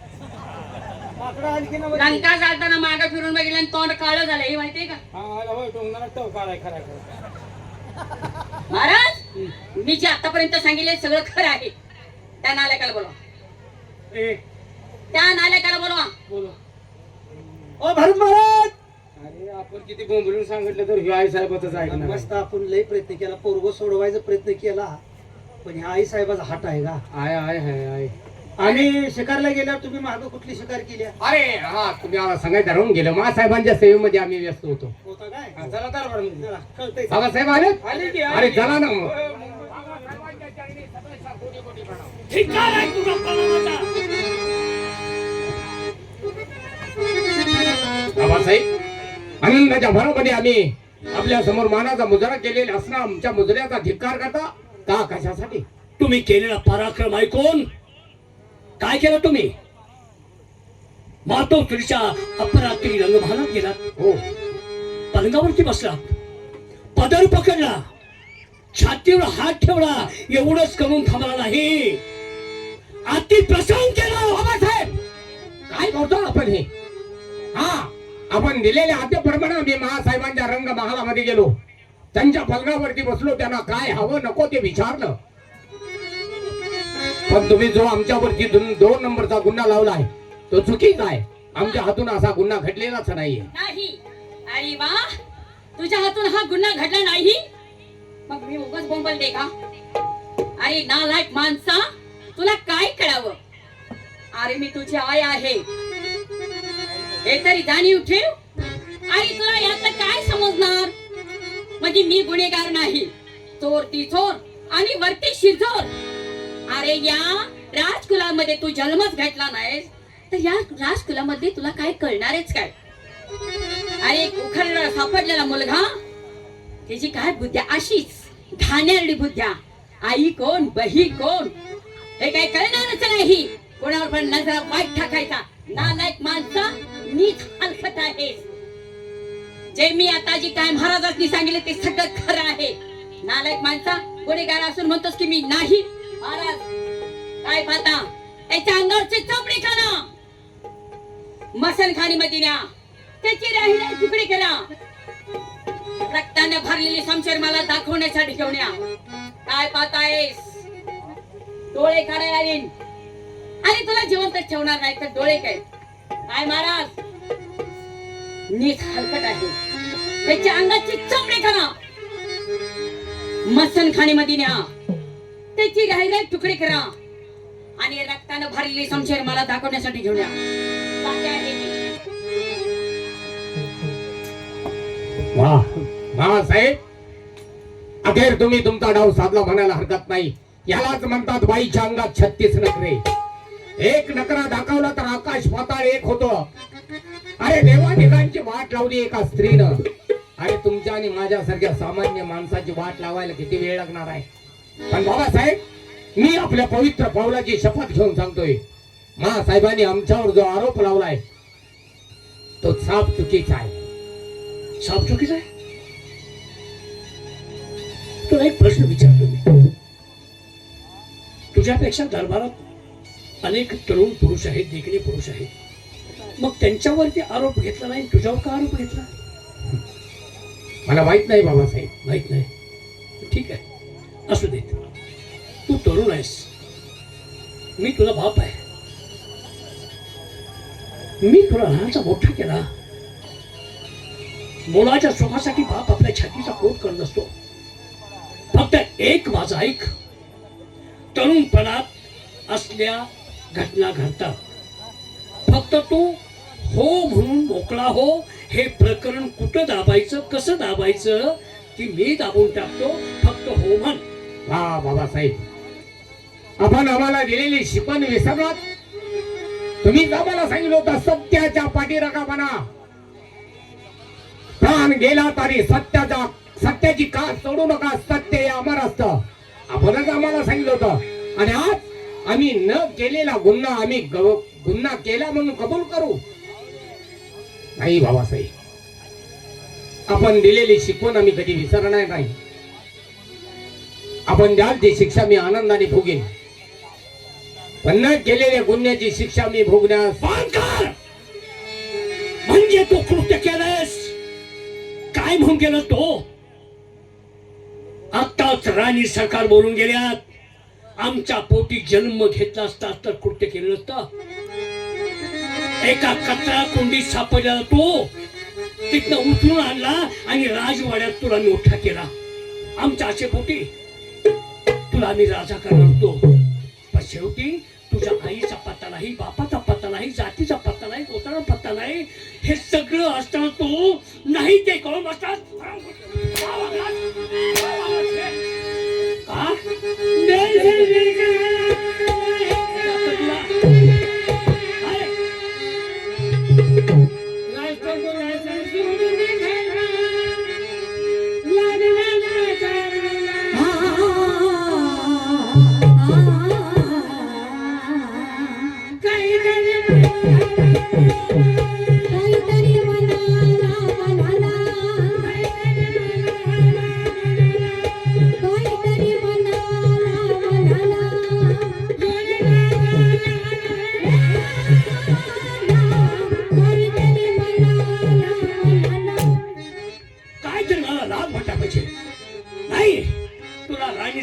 माकडं आणखी नव्हती. लंका चालताना मागं फिरून बघितलं आणि तोंड काळं झालं हे माहितीये का? हा आला होय टोंगणारा टव काढाय खरा खरा. महाराज मी जे आतापर्यंत सांगितले सगळं खरं आहे. त्या नालायकाला बोलवा. ए, त्या नालायकाला बोलवा. बोला. ओ भरत महाराज, अरे आपण किती बोंबलून सांगितलं तर हे आई साहेबातच ऐकणार मस्त आपण लय प्रयत्न केला, पोरगो सोडवायचा प्रयत्न केला, पण ह्या आई साहेबाचा हात आहे का? I I high I. आणि शिकारला गेल्यावर तुम्ही मागं कुठली शिकार केली अरे हा तुम्ही आम्हाला सांगायचं राहून गेलं महासाहेबांच्या सेवेमध्ये आम्ही व्यस्त होतो. होता काय? हा, चला तर बरं. चला, कळतंय. बाबासाहेब आले आले की अरे चला ना मग. धिक्कार आहे तुझा प्रणामाचा. बाबासाहेब आनंदाच्या भरामध्ये आम्ही आपल्या समोर मानाचा मुजरा केलेला असणं आमच्या मुजऱ्याचा धिक्कार करता का कशासाठी? तुम्ही केलेला पराक्रम ऐकून काय केलं तुम्ही? मातोश्रीच्या अपरात्री रंगभानात गेलात, हो पलंगावरती बसलात, पदर पकडला, छातीवर हात ठेवला, एवढंच करून थांबला नाही, अति प्रसंग केला. बाबासाहेब काय करतो आपण हे? हा आपण दिलेल्या आद्यप्रमाणे आम्ही महासाहेबांच्या रंग महालामध्ये गेलो, त्यांच्या पलंगावरती बसलो, त्यांना काय हवं नको ते विचारलं. पण तुम्ही जो आमच्यावरती 2 नंबरचा गुन्हा लावलाय तो चुकीचा आहे. आमच्या हातून असा गुन्हा घडलेलाच नाहीये. नाही. अरे वा तुझ्या हातून हा गुन्हा घडला नाही मग मी उगाच बोंबलते का? अरे नालायक माणसा तुला काय कळावं? अरे मी तुझी आई आहे हे तरी जाणीव ठेव. आणि तुला यातलं काय समजणार? म्हणजे मी गुन्हेगार नाही, चोर ती चोर आणि वरती शिरजोर. अरे या राजकुलामध्ये तू जन्मच घेतला नाहीस तर या राजकुलामध्ये तुला काय कळणारच काय? अरे उखळला सापडलेला मुलगा त्याची काय बुद्ध्या अशीच घाणेरडी बुद्ध्या. आई कोण बही कोण हे काय कळणारच नाही. कोणावर पण नजरा वाईट टाकायचा. नालायक माणसा नीच हलकत आहे. जे मी आता जी काय महाराजांनी सांगितले ते सगळं खरं आहे. नालायक माणसा गुन्हेगार असून म्हणतोस की मी नाही. महाराज काय पाहता त्याच्या अंगावरची चमडी खाना मसनखानी मध्ये न्या. त्याची राहिला तुकडे करा. रक्ताने भरलेली शमशेर मला दाखवण्यासाठी घेऊन या. काय पाहतायस? डोळे काढायला येईन आणि तुला जिवंत ठेवणार नाही तर डोळे काय? काय महाराज नीट हलकट आहे. त्याच्या अंगाची चमडी करा मसनखानी मध्ये न्या. त्याची राहिला तुकडे करा आणि रक्ताने भरलेली शमशेर मला दाखवण्यासाठी घेऊन या. सांगते आहे मी. वाह बाळासाहेब, अखेर तुम्ही तुमचा डाव साधला म्हणायला हरकत नाही. यालाच म्हणतात बाईच्या अंगात 36 नखरे. एक नकरा दाखवला तर आकाश पाताळ एक होतो. अरे देवाधिकांची वाट लावली एका स्त्रीनं. अरे तुमच्या आणि माझ्यासारख्या सामान्य माणसाची वाट लावायला किती वेळ लागणार आहे? पण बाबासाहेब, मी आपल्या पवित्र पावलाची शपथ घेऊन सांगतोय, महासाहेबांनी आमच्यावर जो आरोप लावलाय तो साफ चुकीचा आहे. साफ चुकीचं आहे? तुला एक प्रश्न विचारतो मी. तुझ्यापेक्षा दरबारात अनेक तरुण पुरुष आहेत, देखणे पुरुष आहेत. मग त्यांच्यावरती आरोप घेतला नाही, तुझ्यावर का आरोप घेतला? मला माहित नाही बाबासाहेब. माहित नाही? ठीक आहे, असू देत. तू तरुण आहेस, मी तुला बाप आहे. मी तुला लहानचा मोठा केला. मुलाच्या सुखासाठी बाप आपल्या छातीचा कोट करत असतो. फक्त एक माझा ऐक. तरुणपणात असल्या घटना घडतात. फक्त तू हो म्हणून मोकळा हो. हे प्रकरण कुठं दाबायचं, कसं दाबायचं ती मी दाबून टाकतो. फक्त हो म्हण. हा बाबासाहेब, आपण आम्हाला दिलेली शिकवण विसरलात. तुम्हीच आम्हाला सांगितलं होतं सत्याच्या पाठीराखा बना. प्राण गेला तरी सत्याची का सोडू नका. सत्य हे अमर असतं. आपणच आम्हाला सांगितलं होतं. आणि आज आम्ही न केलेला गुन्हा आम्ही गुन्हा केला म्हणून कबूल करू? नाही बाबासाहेब, आपण दिलेली शिकवण आम्ही कधी विसरणार नाही. आपण द्याल ती शिक्षा मी आनंदाने भोगेन. पण न केलेल्या गुन्ह्याची शिक्षा मी भोगण्यास पानकर म्हणजे तू कृत्य केलंस. काय म्हणून केलं तो? आत्ताच राणी सरकार बोलून गेल्यात. आमच्या पोटी जन्म घेतला असता तर कृत्य केलं नसतं. एका कचरा कुंडीत सापडलेला तो तिथनं उचलून आणला आणि राजवाड्यात तुला मोठा केला. आमच्या आशे पोटी तुला आम्ही राजा करणार होतो. पण शेवटी तुझ्या आईचा पत्ता नाही, बापाचा पत्ता नाही, जातीचा पत्ता नाही, गोत्राचा पत्ता नाही. हे सगळं असताना तो नाही ते कळून बसतात.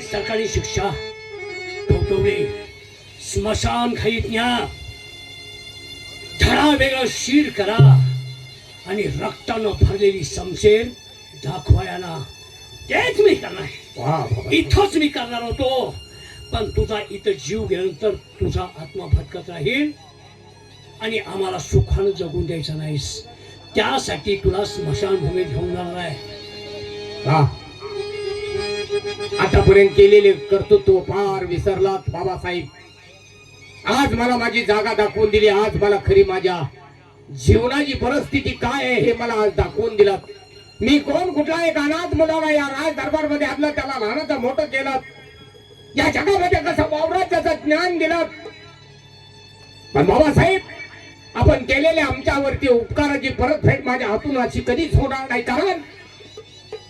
सरकारी शिक्षा ठोठवणे, स्मशान खाईत न्या, धडा वेगळं शीर करा आणि रक्तानं भरलेली शमशेर दाखवायला. तेच मी करणार. इथंच मी करणार होतो. पण तुझा इथं जीव गेल्यानंतर तुझा आत्मा भटकत राहील आणि आम्हाला सुखानं जगून द्यायचं नाहीस. त्यासाठी तुला स्मशानभूमीत घेऊन जाणार आहे. आतापर्यंत केलेले कर्तृत्व फार विसरलात बाबासाहेब. आज मला माझी जागा दाखवून दिली. आज मला खरी माझ्या जीवनाची परिस्थिती काय आहे हे मला आज दाखवून दिलं. मी कोण, कुठला एक अनाथ मुलाला या राज दरबार मध्ये आणलं, त्याला लहानाचं मोठं केलं, या जगामध्ये कसं वावरात त्याचं ज्ञान दिलं. पण बाबासाहेब, आपण केलेल्या आमच्यावरती उपकाराची परतफेड माझ्या हातून अशी कधीच होणार नाही.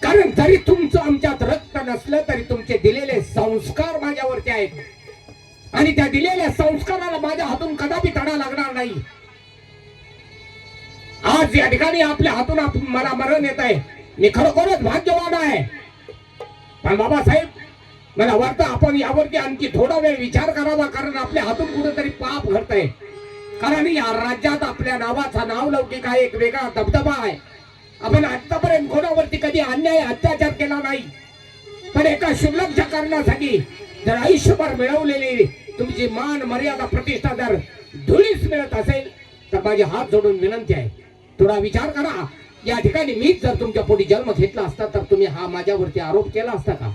कारण जरी तुमचं आमच्यात रक्त नसलं तरी तुमचे दिलेले संस्कार माझ्यावरती आहेत आणि त्या दिलेल्या संस्काराला माझ्या हातून कदापि तडा लागणार नाही. आज या ठिकाणी आपल्या हातून मला मरण येत आहे. मी खरोखरच भाग्यवान आहे. पण बाबासाहेब, मला वाटतं आपण यावरती आणखी थोडा वेळ विचार करावा, कारण आपल्या हातून कुठेतरी पाप घडतंय. कारण या राज्यात आपल्या नावाचा नावलौकिक आहे, एक वेगळा दबदबा आहे. आपण आतापर्यंत कोणावरती कधी अन्याय अत्याचार केला नाही. पण एका शुल्लकच्या कारणासाठी जर आयुष्यभर मिळवलेली तुमची मान मर्यादा प्रतिष्ठा जर धुळीस मिळत असेल तर माझे हात जोडून विनंती आहे, थोडा विचार करा. या ठिकाणी मीच जर तुमच्या पोटी जन्म घेतला असता तर तुम्ही हा माझ्यावरती आरोप केला असता का?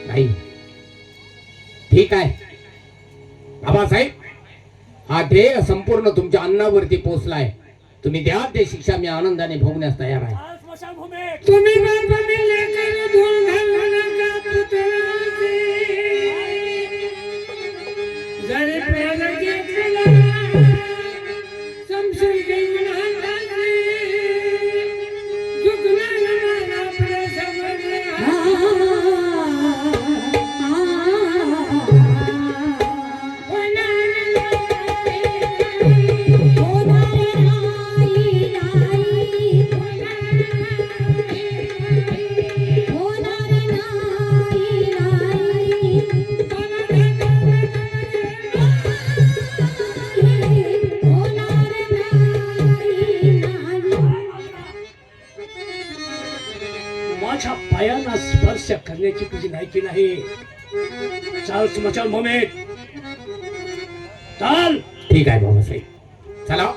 नाही. ठीक आहे बाबासाहेब, हा ध्येय संपूर्ण तुमच्या अन्नावरती पोहोचलाय. तुम्ही द्या ते शिक्षा, मी आनंदाने भोगण्यास तयार आहे. तुम्ही बापाने लेकरं धुवून घालू नका पुतळाचे. जरी प्रेम घेतलं समजून घेऊन हाताचे, दुखणार मला आपलं माझ्या पायांना स्पर्श करण्याची तुझी लायकी नाही. चाल स्मशान भूमीत चाल. ठीक आहे बाबासाहेब, चला.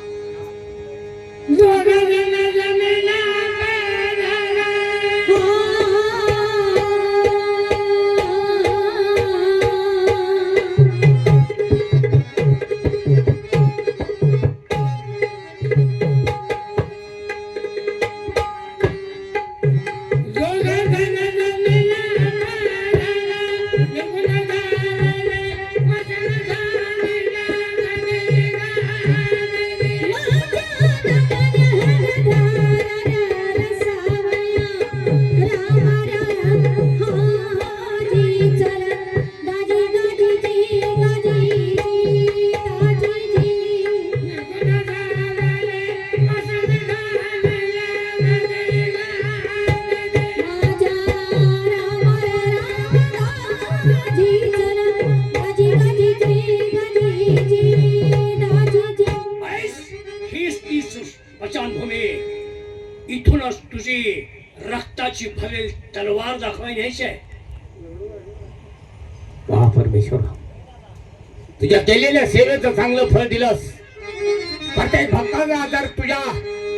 इथूनच तुझी रक्ताची भरेल तलवार दाखवायची न्यायची आहे. वा परमेश्वर, तुझ्या केलेल्या सेवेचं चांगलं फळ दिलंस. प्रत्येक भक्ताला जर तुझ्या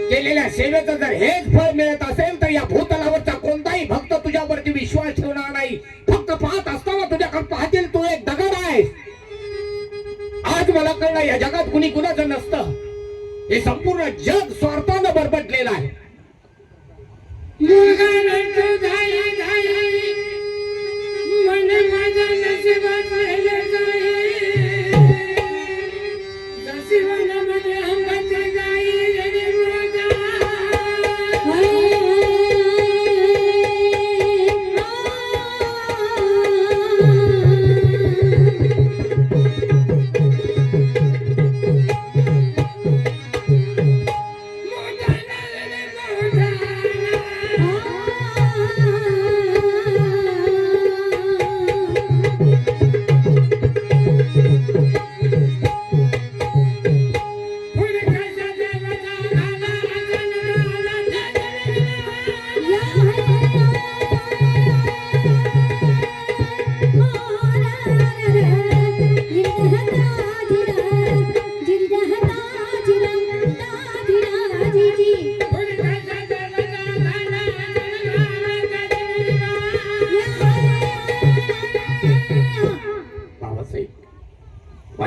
केलेल्या सेवेचं जर हेच फळ मिळत असेल तर या भूतलावरचा कोणताही भक्त तुझ्यावरती विश्वास ठेवणार नाही. फक्त पाहत असताना तुझ्याकडे पाहतील तू एक दगड आहे. आज मला कळलं, या जगात कुणी कुणाचं नसतं. हे संपूर्ण जग स्वार्थानं बरबटलेलं आहे. मुलगा रडतो धाई धाई, मन माझ्या नशिबात राहिलं जाई. नशिबामध्ये हंगाचे जाई रे मोजा. मोजा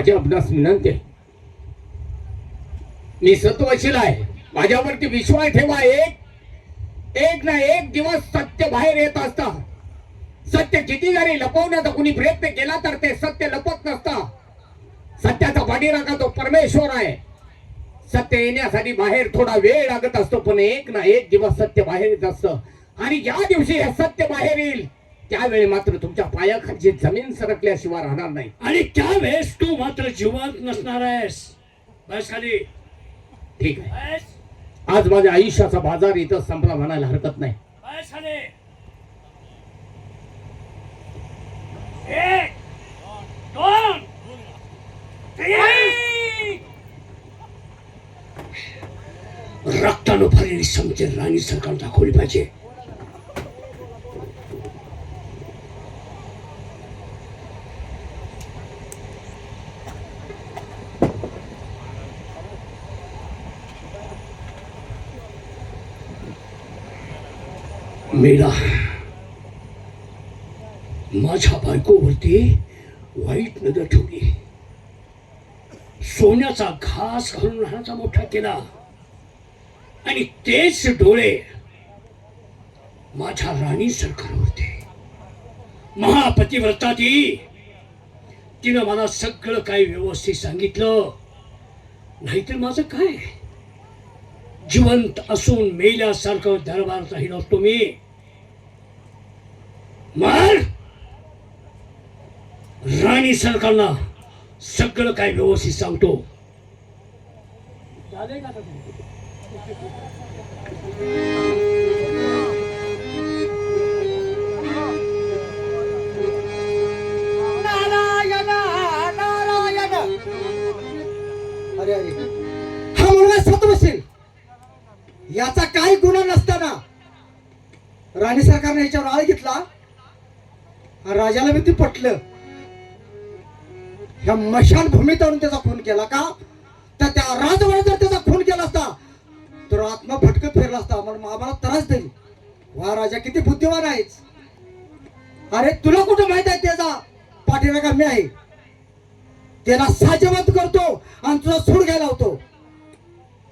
माझी आपणास विनंती आहे, मी सत्वशील आहे, माझ्यावरती विश्वास ठेवा. एक ना एक दिवस सत्य बाहेर येत असता. सत्य किती जरी लपवण्याचा कुणी प्रयत्न केला तर ते सत्य लपत नसता. सत्याचा पाठीराखा तो परमेश्वर आहे. सत्य येण्यासाठी बाहेर थोडा वेळ लागत असतो, पण एक ना एक दिवस सत्य बाहेर येत असतं. आणि ज्या दिवशी हे सत्य बाहेर येईल त्यावेळी मात्र तुमच्या पायाखालची जमीन सरकल्याशिवाय राहणार नाही. आणि त्यावेळेस तू मात्र जिवंत नसणार आहेस. बस खाली. ठीक आहे, बस. आज माझ्या आयुष्याचा बाजार इथं संपला म्हणायला हरकत नाही. बस खाली. 1 2 3. रक्तानं भरलेली समते राणी सरकार दाखवली पाहिजे. मेला माझ्या बायकोवरती वाईट नजर ठेवली. सोन्याचा घास घालून राहण्याचा मोठा केला आणि तेच डोळे माझ्या राणी सरकारवरती. महापतिव्रता ती, तिनं मला सगळं काही व्यवस्थित सांगितलं. नाहीतर माझं काय, जिवंत असून मेल्यासारखं दरबार राहिलो असतो मी. मार राणी सरकारला सगळं काय व्यवस्थित सांगतो. नारायण नारायण. अरे अरे, हा मुलगा सत्वशील, याचा काही गुन्हा नसताना राणी सरकारने याच्यावर आळ घेतला. राजाला मी ते पटलं. ह्या मशान भूमीत आणून त्याचा खून केला का, तर त्या राजवाड्यात जर त्याचा खून केला असता तर आत्मा भटकत फिरला असता, आम्हाला त्रास देईल. वा राजा किती बुद्धिवान आहेस. अरे तुला कुठं माहित आहे त्याचा पाठीराखा मी आहे. त्याला साजेवंत करतो आणि तुला सूड घ्यायला होतो.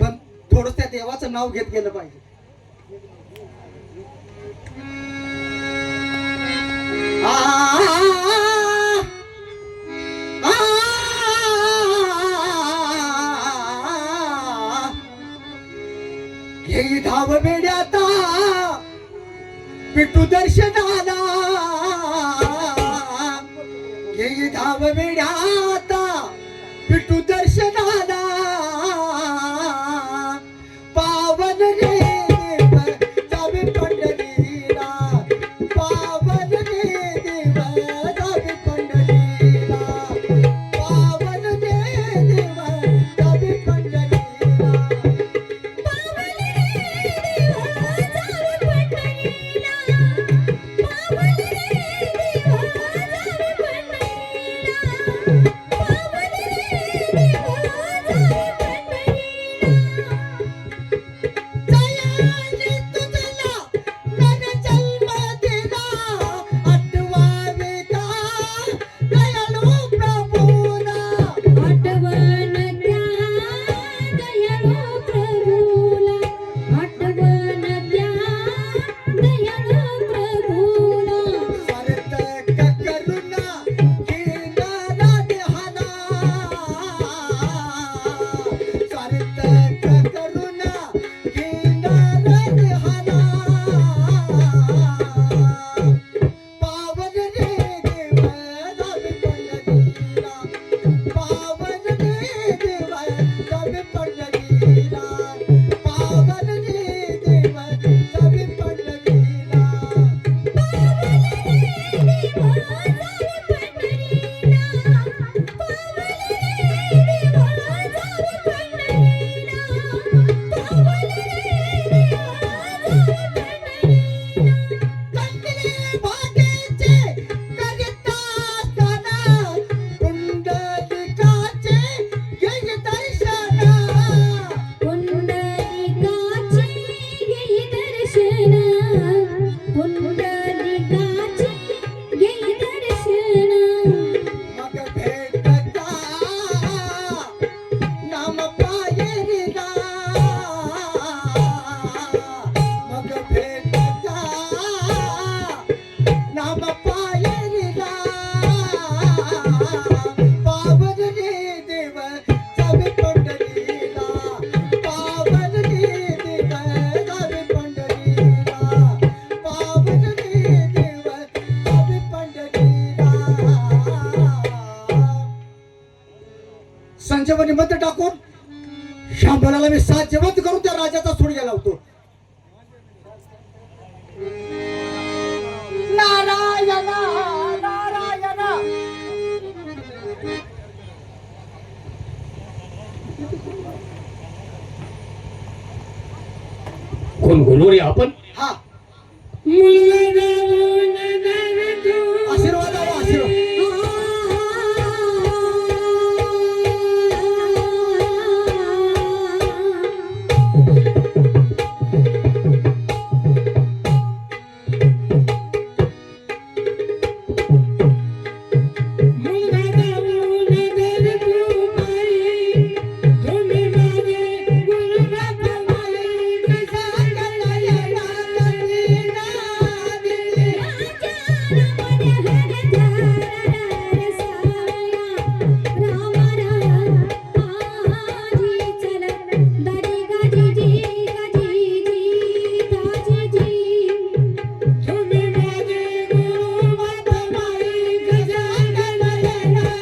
पण थोडं त्या देवाचं नाव घेत गेलं पाहिजे. हे धाव बेड्याता पिट्टू दर्शनाला, हे धाव बेड्याता पिट्टू दर्शनाला. पावन रे देव जावे पंढरीला, पावन रे देव जावे पंढरीला, पावन रे देव जावे पंढरीला, पावन रे देव जावे पंढरीला, पावन रे देव जावे पंढरीला, पावन गुरुवर्य आपण हा मुलगा जाऊन नव्हे तू. आशीर्वाद द्यावा, आशीर्वाद. मुलगा जाऊन नव्हे तू बाई. तुम्ही माझे गुरुबाप माई. कसा कळला येणार दिला दिली. तुम्ही माझे गुरुबाप माई. कसा कळला येणार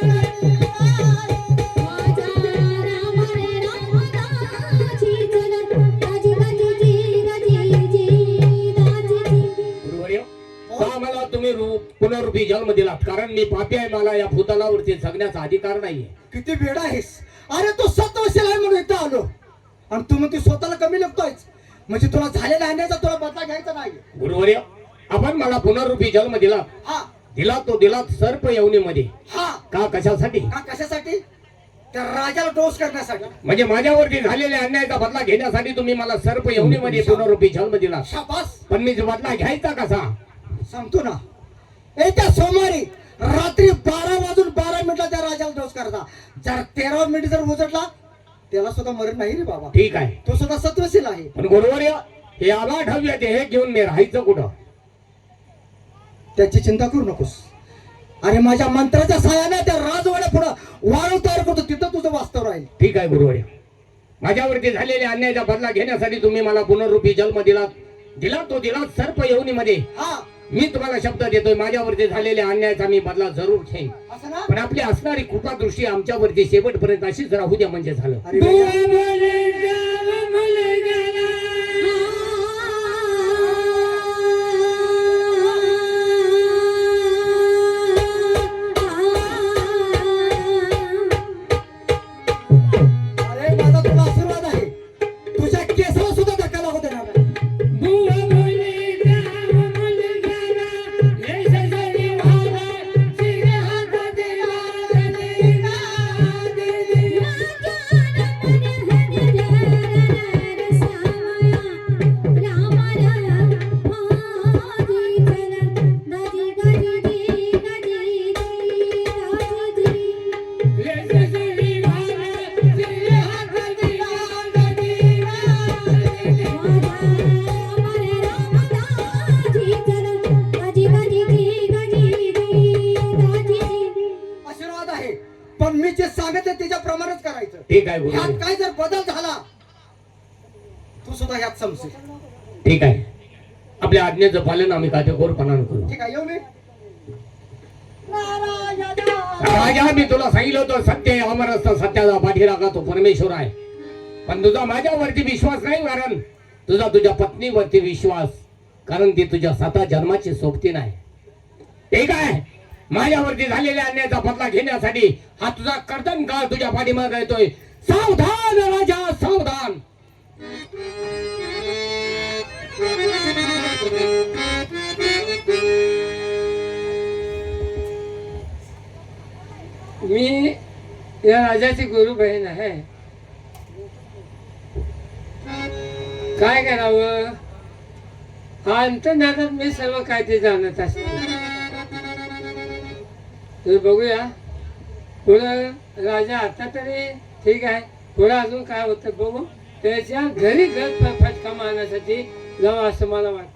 गुरुवर्य का मला तुम्ही पुनरुपी जन्म दिलात? कारण मी पापी आहे, मला या भूतलावरती जगण्याचा अधिकार नाहीये. किती वेडा आहेस. अरे तू 7 वर्षाला आहे म्हणून इथं आलो आणि तू म्हणते स्वतःला कमी लेखतोय. म्हणजे तुला झालेला अन्यायाचा तुला बदला घ्यायचा नाही. गुरुवर्य आपण मला पुनरुपी जन्म दिला, हा दिला सर्प यवनीमध्ये. हा का कशासाठी? का कशासाठी? त्या राजाला डोस करण्यासाठी. म्हणजे माझ्यावरती झालेल्या अन्यायाचा बदला घेण्यासाठी तुम्ही मला सर्प यवनीमध्ये पुनरुपी जन्म दिला. शाबास. पण मी जो बदला घ्यायचा कसा? सांगतो ना. येत्या सोमवारी रात्री 12:12 त्या राजाला डोस करायचा. जर 13 मिनिट जर उजटला त्याला सुद्धा मरण नाही रे बाबा. ठीक आहे. तो सुद्धा सत्वशील आहे. पण गुरुवर्य हे आवाढव्य ते हे घेऊन मी राहायचं कुठं? त्याची चिंता करू नकोस. अरे माझ्या मंत्राच्या साह्याने त्या राजवाड्या पुढे वाळू तयार करतो, तिथं तुझं वास्तव राहील. ठीक आहे गुरुवर्य. माझ्यावरती झालेल्या अन्यायाचा बदला घेण्यासाठी तुम्ही मला पुनरुपी जन्म दिला सर्प यवनीमध्ये. हा मी तुम्हाला शब्द देतोय, माझ्यावरती झालेल्या अन्यायाचा मी बदला जरूर घेईन. असं ना. पण आपली असणारी कृपा दृष्टी आमच्यावरती शेवटपर्यंत अशीच राहू द्या म्हणजे झालं. अरे बुवा वेड्या. बोले गाव मुलगाला. अरे माझा तुला आशीर्वाद आहे. तुझ्या केसाला सुद्धा धक्का लागू देणार नाही. बुवा बोले गाव मुलगाला. यशस्वी व्हावा. शिरे हात दिला दिला दिली. यशस्वी व्हावा. शिरे हात दिला दिला. आशीर्वाद आहे. पण मी जे सांगत आहे त्याच्याप्रमाणेच करायचं. ठीक आहे ह्यात गुरुवर्य. काय जर बदल झाला तू सुद्धा ह्यात समजेल. ठीक आहे. आपल्या आज्ञेचं पालन आम्ही काटेकोरपणानं करू. ठीक आहे. येऊ मी. राजा मी तुला सांगितलं होतं सत्य हे अमर असतं, सत्याचा पाठीराखा तो परमेश्वर आहे. पण तुझा माझ्यावरती विश्वास नाही, कारण तुझ्या पत्नीवरती विश्वास, कारण ती तुझ्या 7 जन्माची सोबती नाही. ठीक आहे. माझ्यावरती झालेल्या अन्यायाचा बदला घेण्यासाठी हा तुझा कर्दन काळ तुझ्या पाठीमागे येतोय. सावधान राजा, सावधान. मी या राजाची गुरु बहीण आहे. काय करावं? हा अंतर्ज्ञानात मी सर्व काय ते जाणत असते. तर बघूया पुढं. राजा आता तरी ठीक आहे, पुढं अजून काय होतं बघू. त्याच्या घरी घर फटका मारण्यासाठी जावं असं मला वाटतं.